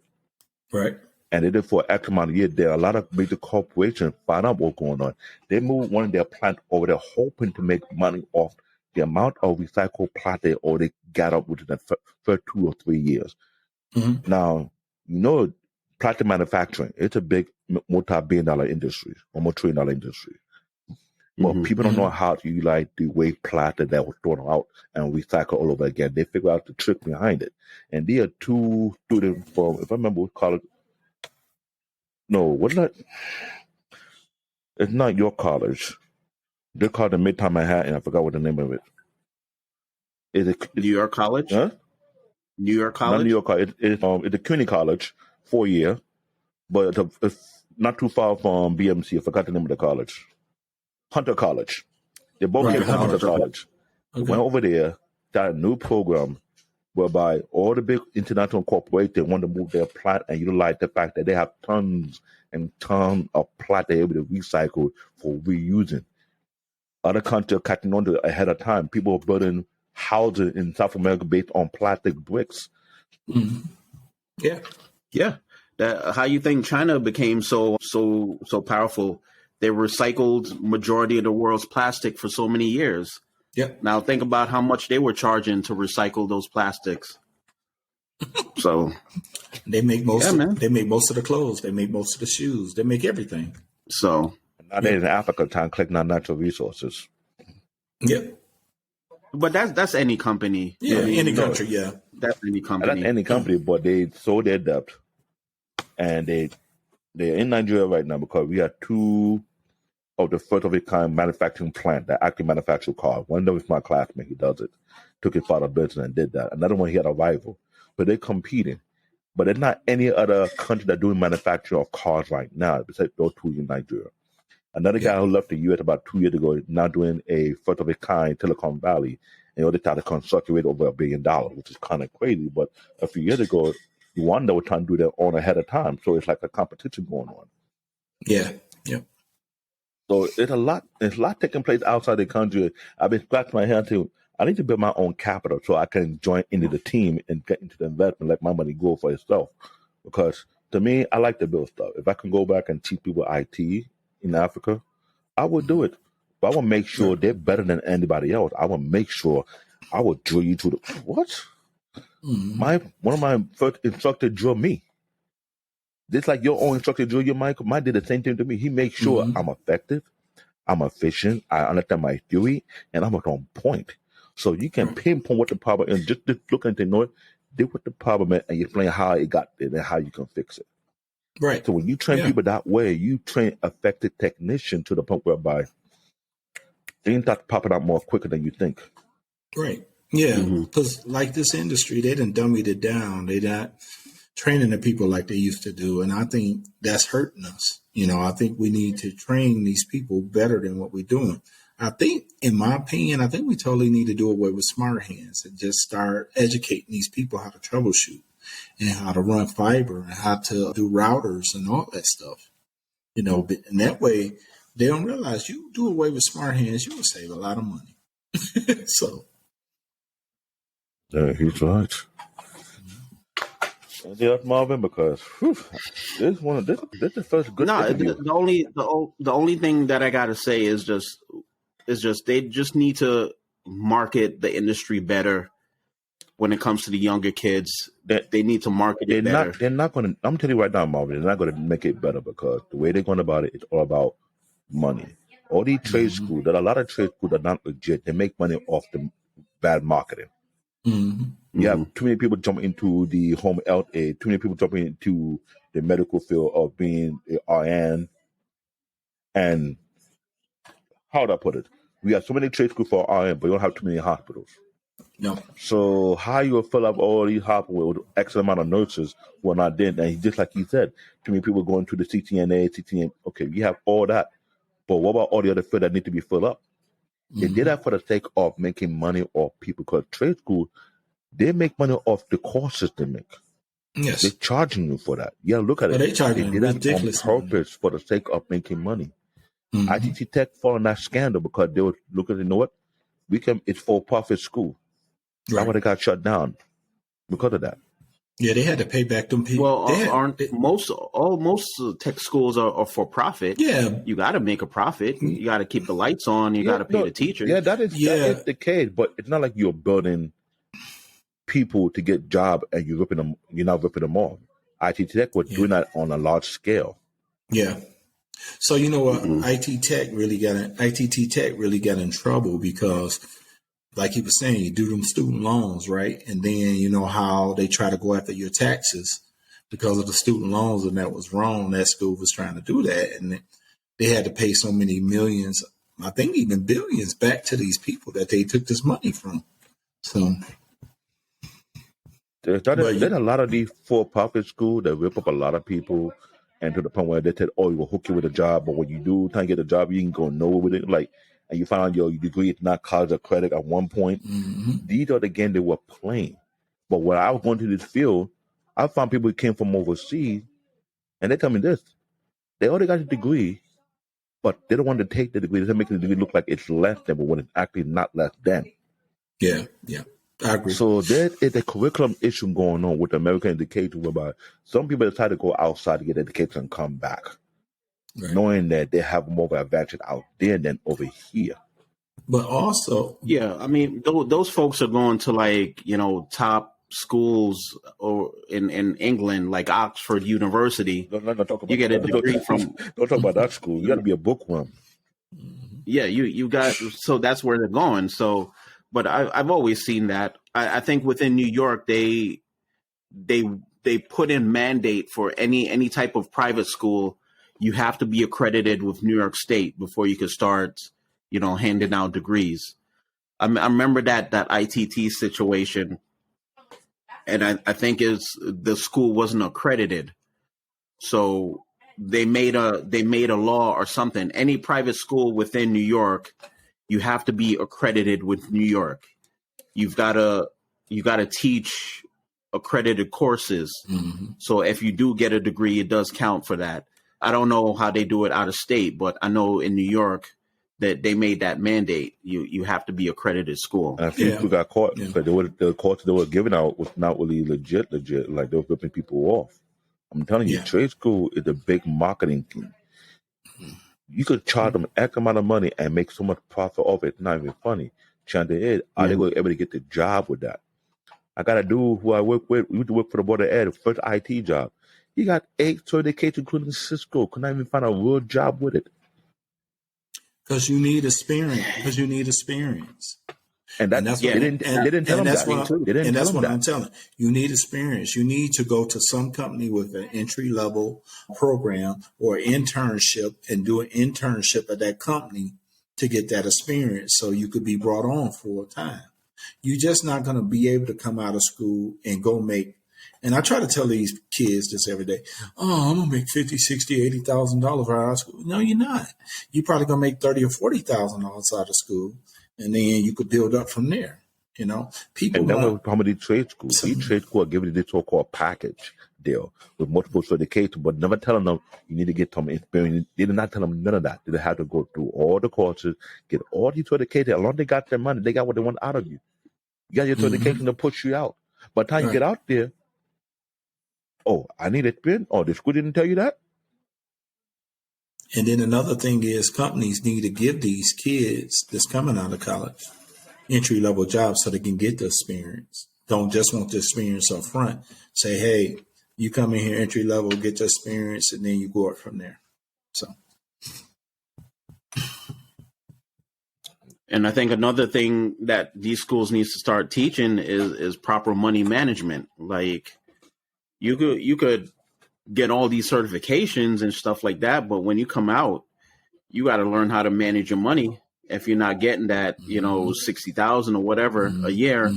Right. And they did for X amount of years. There are a lot of major corporations find out what's going on. They moved one of their plants over there hoping to make money off the amount of recycled plastic or they got up within the first 2 or 3 years. Mm-hmm. Now, plastic manufacturing, it's a big multi-billion-dollar industry, almost $1 trillion industry. But people don't know how to utilize the waste plastic that was thrown out and recycle all over again. They figure out the trick behind it. And there are 2 students from, if I remember what college, it's not your college. They're called the Midtown Manhattan. I forgot what the name of it. Is it New York College? Huh? New York College? Not New York College. It's a CUNY college, 4-year, but it's not too far from BMC. I forgot the name of the college. Hunter College. They both came from Hunter College. Okay. Went over there, started a new program whereby all the big international corporations, they want to move their plant and utilize the fact that they have tons and tons of plant they're able to recycle for reusing. Other countries are catching on to it ahead of time. People are building houses in South America based on plastic bricks. Mm-hmm. Yeah. Yeah. How you think China became so powerful? They recycled majority of the world's plastic for so many years. Yep. Now think about how much they were charging to recycle those plastics. So they make most. They make most of the clothes. They make most of the shoes. They make everything. So now they're in Africa trying to collect on natural resources. Yep. But that's any company. Yeah, any country. Yeah, that's any company. That's any company. But they sold their debt, and they're in Nigeria right now because we have two of the first of its kind manufacturing plant that actually manufacture cars. One of them is my classmate. He does it. Took his father business and did that. Another one, he had a rival. But they're competing. But there's not any other country that doing manufacture of cars right now besides those two in Nigeria. Another guy who left the U.S. about 2 years ago is now doing a first of its kind Telecom Valley. And they tried to construct it over $1 billion, which is kind of crazy. But a few years ago, Rwanda was trying to do their own ahead of time. So it's like a competition going on. Yeah. Yeah. So there's a lot taking place outside the country. I've been scratching my head too. I need to build my own capital so I can join into the team and get into the investment, let my money grow for itself. Because to me, I like to build stuff. If I can go back and teach people IT in Africa, I would do it. But I will make sure they're better than anybody else. I will make sure I will drill you to the what? Mm-hmm. One of my first instructors drilled me. Just like your own instructor drill you, Michael, Mike did the same thing to me. He makes sure I'm effective, I'm efficient, I understand my theory, and I'm on point. So you can pinpoint what the problem is. Just look into know it, do what the problem is, and you explain how it got there and how you can fix it. Right. So when you train people that way, you train effective technicians to the point whereby things start popping out more quicker than you think. Right. Yeah. Because like this industry, they done dummied it down. They not training the people like they used to do. And I think that's hurting us. I think we need to train these people better than what we're doing. I think, in my opinion, we totally need to do away with smart hands and just start educating these people how to troubleshoot and how to run fiber and how to do routers and all that stuff. And that way they don't realize you do away with smart hands, you will save a lot of money. So. Yeah, he's right. Yeah, Marvin, because this the first good. No, the only thing that I gotta say is just they just need to market the industry better when it comes to the younger kids. That they need to market it better. They're not going to. I'm telling you right now, Marvin, they're not going to make it better because the way they're going about it, it's all about money. All these trade schools, there are a lot of trade schools that are not legit. They make money off the bad marketing. Mm-hmm. You have too many people jumping into the home health aid, too many people jumping into the medical field of being an RN. And how would I put it? We have so many trade schools for RN, but we don't have too many hospitals. No. So how you will fill up all these hospitals with X amount of nurses who are not there? And just like he said, too many people going to the CTNA. Okay, we have all that. But what about all the other fields that need to be filled up? They did that for the sake of making money off people because trade school, they make money off the courses they make. Yes. They're charging you for that. Yeah, look at it. They did that on purpose for the sake of making money. ITT Tech fell in that scandal because they were looking, you know what? It's for-profit school. Right. That's why they got shut down because of that. Yeah, they had to pay back them people. Well, most tech schools are for profit? Yeah, you got to make a profit. You got to keep the lights on. You got to pay the teachers. Yeah, that is the case. But it's not like you're building people to get job and you're not ripping them off. IT Tech was doing that on a large scale. Yeah. So you know what? ITT Tech really got in trouble because, like he was saying, you do them student loans, right? And then you know how they try to go after your taxes because of the student loans, and that was wrong. That school was trying to do that, and they had to pay so many millions, I think even billions, back to these people that they took this money from. So there's a lot of these for-profit schools that rip up a lot of people, and to the point where they said, "Oh, we'll hook you with a job, but when you do try to get a job, you can go nowhere with it." Like, and you find your degree is not college accredited at one point. These are the game they were playing. But when I was going to this field, I found people who came from overseas, and they tell me this: they already got a degree, but they don't want to take the degree. They're making the degree look like it's less than, but when it's actually not less than. Yeah, I agree. So there is a curriculum issue going on with American education, whereby some people decide to go outside to get education and come back, knowing that they have more of an advantage out there than over here. But also, yeah, I mean, those folks are going to, like, top schools or in England, like Oxford University. Don't talk about you get a degree from. Don't talk about that school. You got to be a bookworm. Yeah, you got. So that's where they're going. So, but I've always seen that. I think within New York, they put in mandate for any type of private school. You have to be accredited with New York State before you can start, handing out degrees. I remember that ITT situation. And I think the school wasn't accredited, so they made a law or something. Any private school within New York, you have to be accredited with New York. You gotta teach accredited courses. So if you do get a degree, it does count for that. I don't know how they do it out of state, but I know in New York that they made that mandate. You have to be accredited school. And a few people got caught because the courses they were giving out was not really legit. Like they were flipping people off. I'm telling you, trade school is a big marketing thing. You could charge them X amount of money and make so much profit off it. It's not even funny. Chances is, are they going to be able to get the job with that? I got a dude who I work with. We used to work for the Board of Ed, first IT job. He got 8 certifications, including Cisco. Could not even find a real job with it. Because you need experience. And that's what they didn't tell them that. And that's what I'm telling you. You need experience. You need to go to some company with an entry level program or internship and do an internship at that company to get that experience so you could be brought on full time. You're just not going to be able to come out of school and go make. And I try to tell these kids this every day. Oh, I'm going to make $50,000, $60,000, $80,000 out of school. No, you're not. You're probably going to make $30,000 or $40,000 out of school. And then you could build up from there. People. And then with how many trade schools? Each trade school are giving you this so-called package deal with multiple certifications, but never telling them you need to get some experience. They did not tell them none of that. They had to go through all the courses, get all these certifications. As long as they got their money, they got what they want out of you. You got your certification to push you out. By the time you get out there, oh, I need experience. Oh, the school didn't tell you that? And then another thing is companies need to give these kids that's coming out of college entry-level jobs so they can get the experience. Don't just want the experience up front. Say, hey, you come in here entry-level, get your experience, and then you go up from there. So. And I think another thing that these schools need to start teaching is proper money management. Like, you could get all these certifications and stuff like that, but when you come out, you got to learn how to manage your money. If you're not getting that, $60,000 or whatever a year,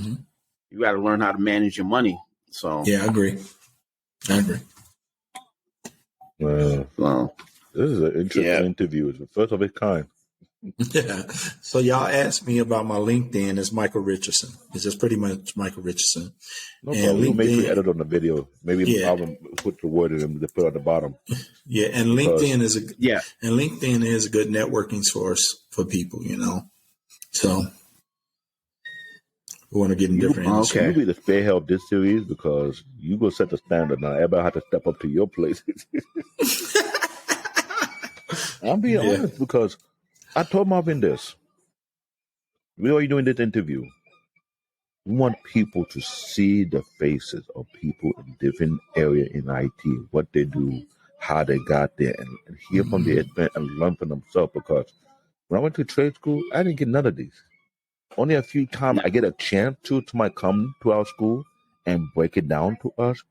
you got to learn how to manage your money. So yeah, I agree. Well, this is an interesting interview. It's the first of its kind. Yeah. So y'all asked me about my LinkedIn. It's Michael Richardson. It's just pretty much Michael Richardson. No problem. We'll make sure edit on the video. Maybe I'll put the word in them to put at the bottom. Yeah, and LinkedIn is a good networking source for people. So we want to get in different industries. You'll be the spearhead of this series because you go set the standard now. Everybody have to step up to your place. I'm being honest because I told Marvin this. We are doing this interview. We want people to see the faces of people in different areas in IT, what they do, how they got there, and hear from their experience and learn for themselves. Because when I went to trade school, I didn't get none of these. Only a few times I get a chance to might come to our school and break it down to us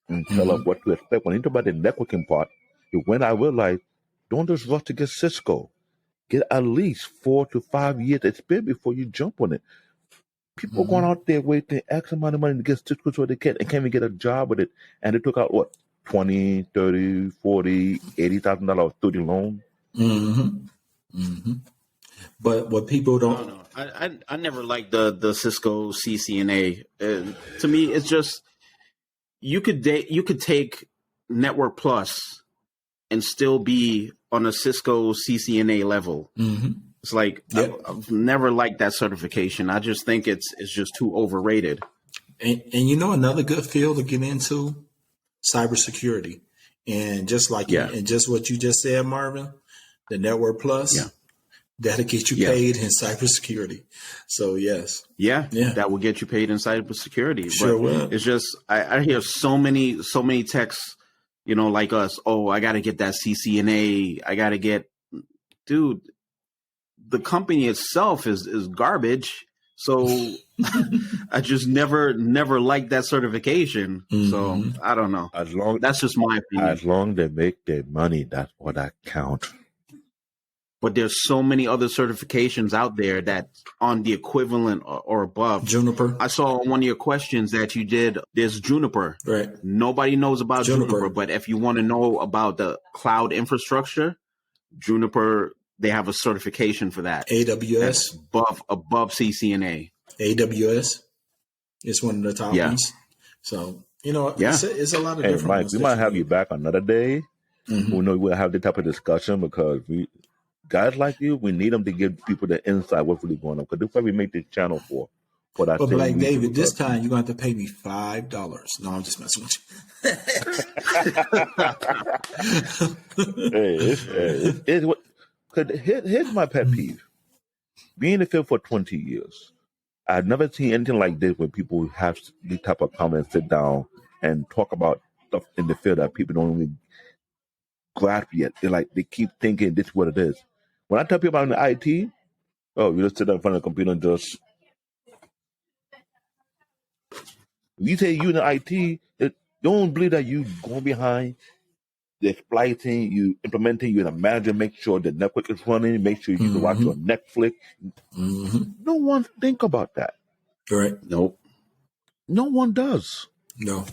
and tell us what to expect. When you talk about the networking part, when I realized, don't just rush to get Cisco. Get at least 4 to 5 years experience before you jump on it. People are going out there waiting X amount of money to get Cisco so they can't even get a job with it. And they took out, $20, $30, $40, $80,000 student loan. Mm-hmm. Mm-hmm. But what people don't know. I never liked the Cisco CCNA. To me, it's just you could take Network Plus and still be on a Cisco CCNA level. Mm-hmm. It's like I've never liked that certification. I just think it's just too overrated. And you know another good field to get into, cybersecurity, and just like and just what you just said, Marvin, the Network Plus, that'll get you paid in cybersecurity. So yes, that will get you paid in cybersecurity. Sure but will. It's just I hear so many techs, like us. Oh, I got to get that CCNA. I got to get, dude. The company itself is garbage. So I just never liked that certification. Mm-hmm. So I don't know. That's just my opinion. As long as they make their money, that's what I count. But there's so many other certifications out there that on the equivalent or above. Juniper. I saw on one of your questions that you did. There's Juniper. Right. Nobody knows about Juniper, but if you want to know about the cloud infrastructure, Juniper. They have a certification for that. AWS above CCNA. AWS is one of the top ones. So it's a lot of different. Mike, we might have you back another day. Mm-hmm. We know we'll have this type of discussion because guys like you, we need them to give people the insight what's really going on. Because that's what we make this channel for. But like David, this time you're going to have to pay me $5. No, I'm just messing with you. Here's my pet peeve. Being in the field for 20 years, I've never seen anything like this when people have these type of comments, sit down and talk about stuff in the field that people don't even grasp yet. They keep thinking this is what it is. When I tell people about the IT, you just sit down in front of the computer and just. If you say you in the IT, don't believe that you going behind. The splicing, you implementing, you're the manager, make sure the network is running, make sure you can watch your Netflix. Mm-hmm. No one think about that. Right. Nope. No one does. No.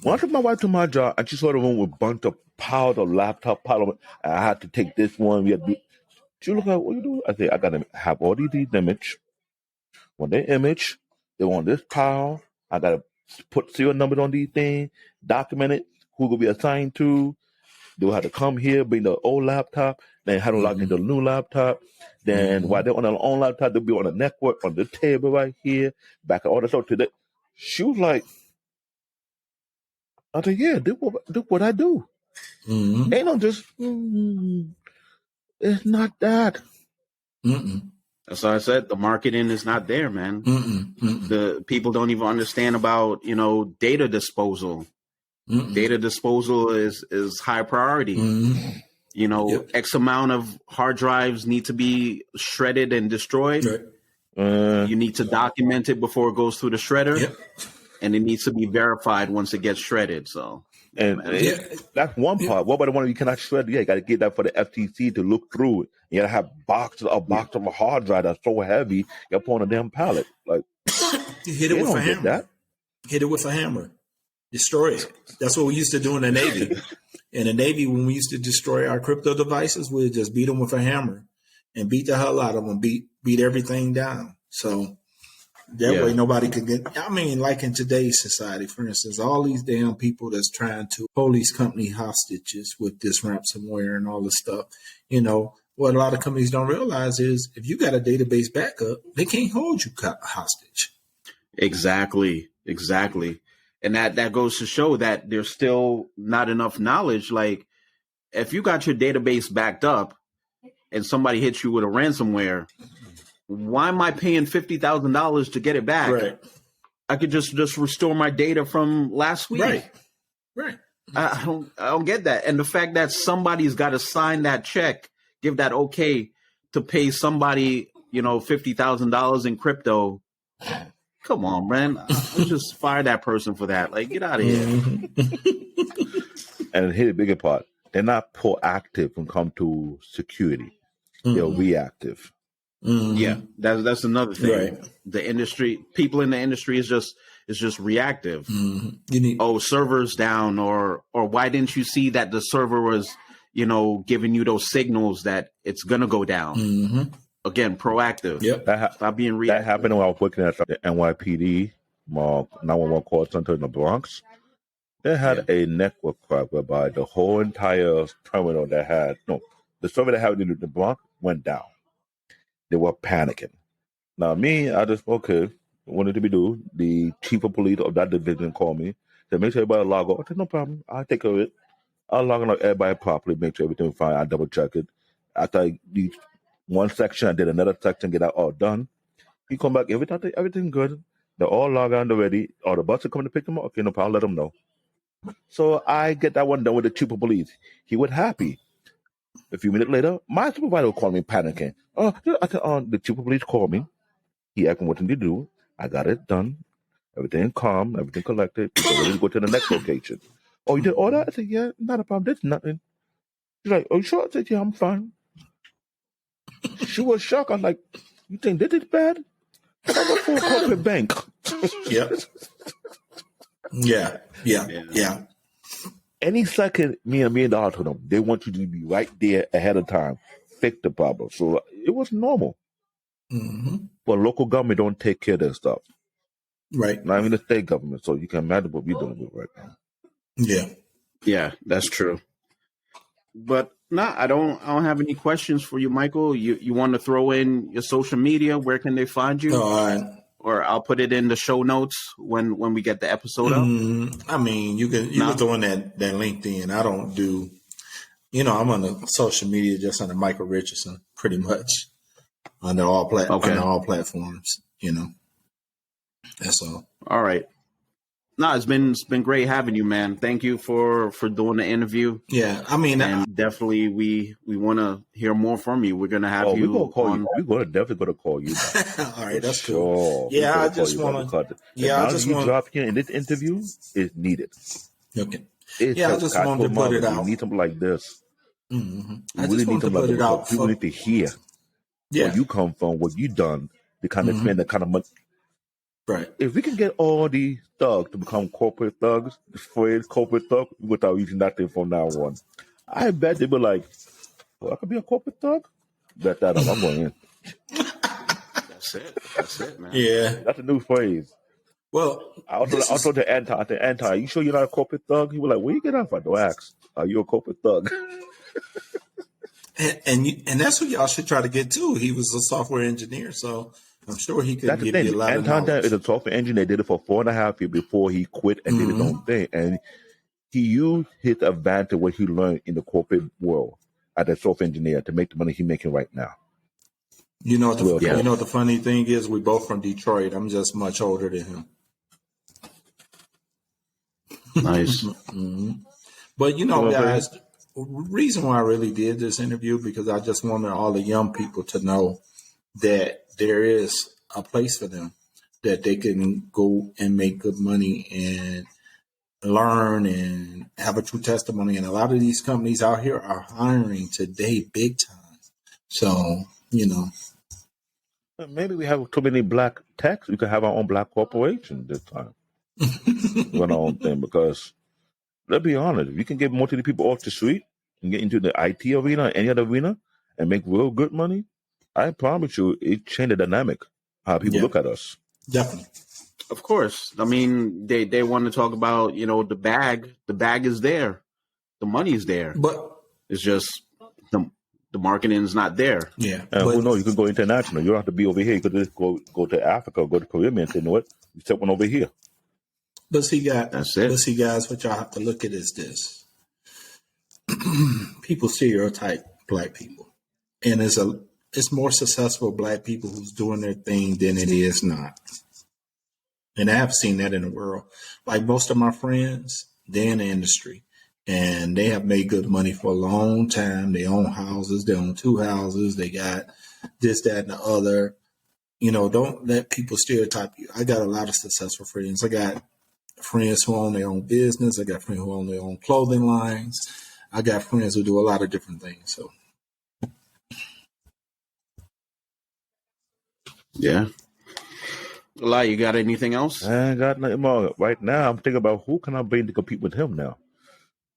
When I took my wife to my job, and she saw the room with a bunch of piled of laptop, and I had to take this one. She looked at what you do. I said, I got to have all these images. When they image, they want this pile. I got to put serial numbers on these things, document it, who will be assigned to. They'll have to come here, bring the old laptop, then have to log into the new laptop. Then while they're on their own laptop, they'll be on the network on the table right here, back all the stuff to that. She was like, I said, yeah, do what I do. Mm-hmm. Ain't no just, it's not that. Mm-mm. That's why I said the marketing is not there, man. The people don't even understand about, data disposal. Data disposal is high priority. X amount of hard drives need to be shredded and destroyed. Right. You need to document it before it goes through the shredder, and it needs to be verified once it gets shredded. So, that's one part. What about the one you cannot shred? Yeah, you got to get that for the FTC to look through it. You got to have a box of a hard drive that's so heavy, you put on a damn pallet. Like, you hit it with a hammer. Hit it with a hammer. Destroy it. That's what we used to do in the Navy. In the Navy, when we used to destroy our crypto devices, we'd just beat them with a hammer and beat the hell out of them, beat everything down. So that way nobody could get, like in today's society, for instance, all these damn people that's trying to hold these company hostages with this ransomware and all this stuff, what a lot of companies don't realize is if you got a database backup, they can't hold you hostage. Exactly. And that goes to show that there's still not enough knowledge. Like, if you got your database backed up and somebody hits you with a ransomware, why am I paying $50,000 to get it back? Right. I could just restore my data from last week. Right. I don't get that. And the fact that somebody's got to sign that check, give that okay to pay somebody, $50,000 in crypto. Come on, man. I'll just fire that person for that. Like, get out of here. And here's the bigger part. They're not proactive when it comes to security. They're reactive. Yeah, that's another thing. Right. The industry, people in the industry is just is just reactive. Mm-hmm. You need server's down, or why didn't you see that the server was, giving you those signals that it's gonna go down? Mm-hmm. Again, proactive. Yep. Stop being reactive. That happened when I was working at the NYPD 911 call center in the Bronx. They had a network crack whereby the whole entire terminal the server that had in the Bronx went down. They were panicking. Now, me, I just, wanted to be do. The chief of police of that division called me. Said, make sure everybody log off. I said, no problem. I'll take care of it. I'll log on everybody properly, make sure everything's fine. I double check it. After I did one section, I did another section, get that all done. He come back, everything good. They're all logged on already. Or the bus are coming to pick them up. Okay, no problem. Let them know. So I get that one done with the chief of police. He was happy. A few minutes later, my supervisor called me panicking. I said, the chief of police called me. He asked me what to do. I got it done. Everything calm, everything collected. So ready to go to the next location. Oh, you did all that? I said, yeah, not a problem. There's nothing. She's like, oh, you sure? I said, yeah, I'm fine. She was shocked. I was like, you think this is bad? I work for a corporate bank. Yeah. Any second, me and the hospital, they want you to be right there ahead of time, fix the problem. So it was normal. Mm-hmm. But local government don't take care of that stuff. Right. Not even the state government. So you can imagine what we're dealing with right now. Yeah, that's true. But I don't have any questions for you, Michael. You want to throw in your social media? Where can they find you? All right. Or I'll put it in the show notes when we get the episode up. I mean, you can throw in that LinkedIn. I don't do, I'm on the social media just under Michael Richardson, pretty much under all platforms. That's all. All right. No, it's been great having you, man. Thank you for doing the interview. Yeah, I mean, and definitely we want to hear more from you. We're gonna have you. We're gonna call you. We're definitely gonna call you. All right, that's cool. Yeah, I just want to. Yeah, I just want to drop here in this interview is needed. Okay. I just wanted to put it out. We need something like this. Mm-hmm. I really need to put it out. People need to hear where you come from, what you done, the kind of spend the kind of money. Right. If we can get all these thugs to become corporate thugs, corporate thug, without using that thing from now on, I bet they'll be like, well, I could be a corporate thug? Bet that up. I'm going in. That's it, man. Yeah. That's a new phrase. Well, I also the anti, you sure you're not a corporate thug? He was like, where you get off? I don't ask. Are you a corporate thug? and that's what y'all should try to get to. He was a software engineer, so I'm sure he could give you a lot of knowledge. Anton is a software engineer. Did it for 4.5 years before he quit and did his own thing. And he used his advantage, what he learned in the corporate world as a software engineer to make the money he's making right now. You know what the funny thing is? We're both from Detroit. I'm just much older than him. Nice. But guys, the reason why I really did this interview because I just wanted all the young people to know that there is a place for them, that they can go and make good money and learn and have a true testimony. And a lot of these companies out here are hiring today big time. So, maybe we have too many black techs. We could have our own black corporation this time. Run our own thing, because let's be honest, if you can get most of the people off the street and get into the IT arena or any other arena and make real good money, I promise you it changed the dynamic, how people look at us. Definitely. Of course. I mean, they want to talk about, the bag. The bag is there. The money is there. But it's just the marketing is not there. Yeah. And who knows, you can go international. You don't have to be over here. You could just go to Africa, go to Caribbean and say, you know what? You set one over here. But see, guys, that's it. But see, guys, what y'all have to look at is this. People stereotype black people. And it's more successful black people who's doing their thing than it is not. And I have seen that in the world. Like most of my friends, they're in the industry and they have made good money for a long time. They own houses. They own 2 houses. They got this, that, and the other. Don't let people stereotype you. I got a lot of successful friends. I got friends who own their own business. I got friends who own their own clothing lines. I got friends who do a lot of different things. So, yeah. Eli, you got anything else? I ain't got nothing more. Right now, I'm thinking about who can I bring to compete with him now.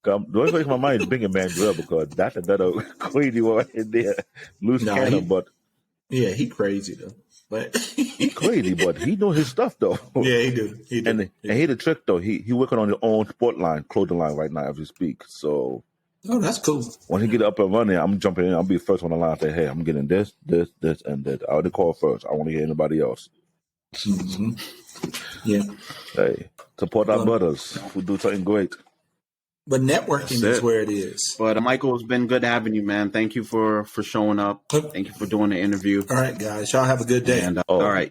The only place in my mind is bringing Manuel because that's another crazy one in there. Loose cannon, but yeah, he crazy though. But he crazy, but he know his stuff though. Yeah, he do. And he the trick though. He working on his own sport line, clothing line right now as we speak. So that's cool. When he get up and running, I'm jumping in. I'll be first on the line. Say, hey, I'm getting this, and that. I already call first. I want to hear anybody else. Mm-hmm. Yeah. Hey, support our brothers who do something great. But networking is where it is. But Michael, it's been good having you, man. Thank you for showing up. Thank you for doing the interview. All right, guys. Y'all have a good day. And, all right.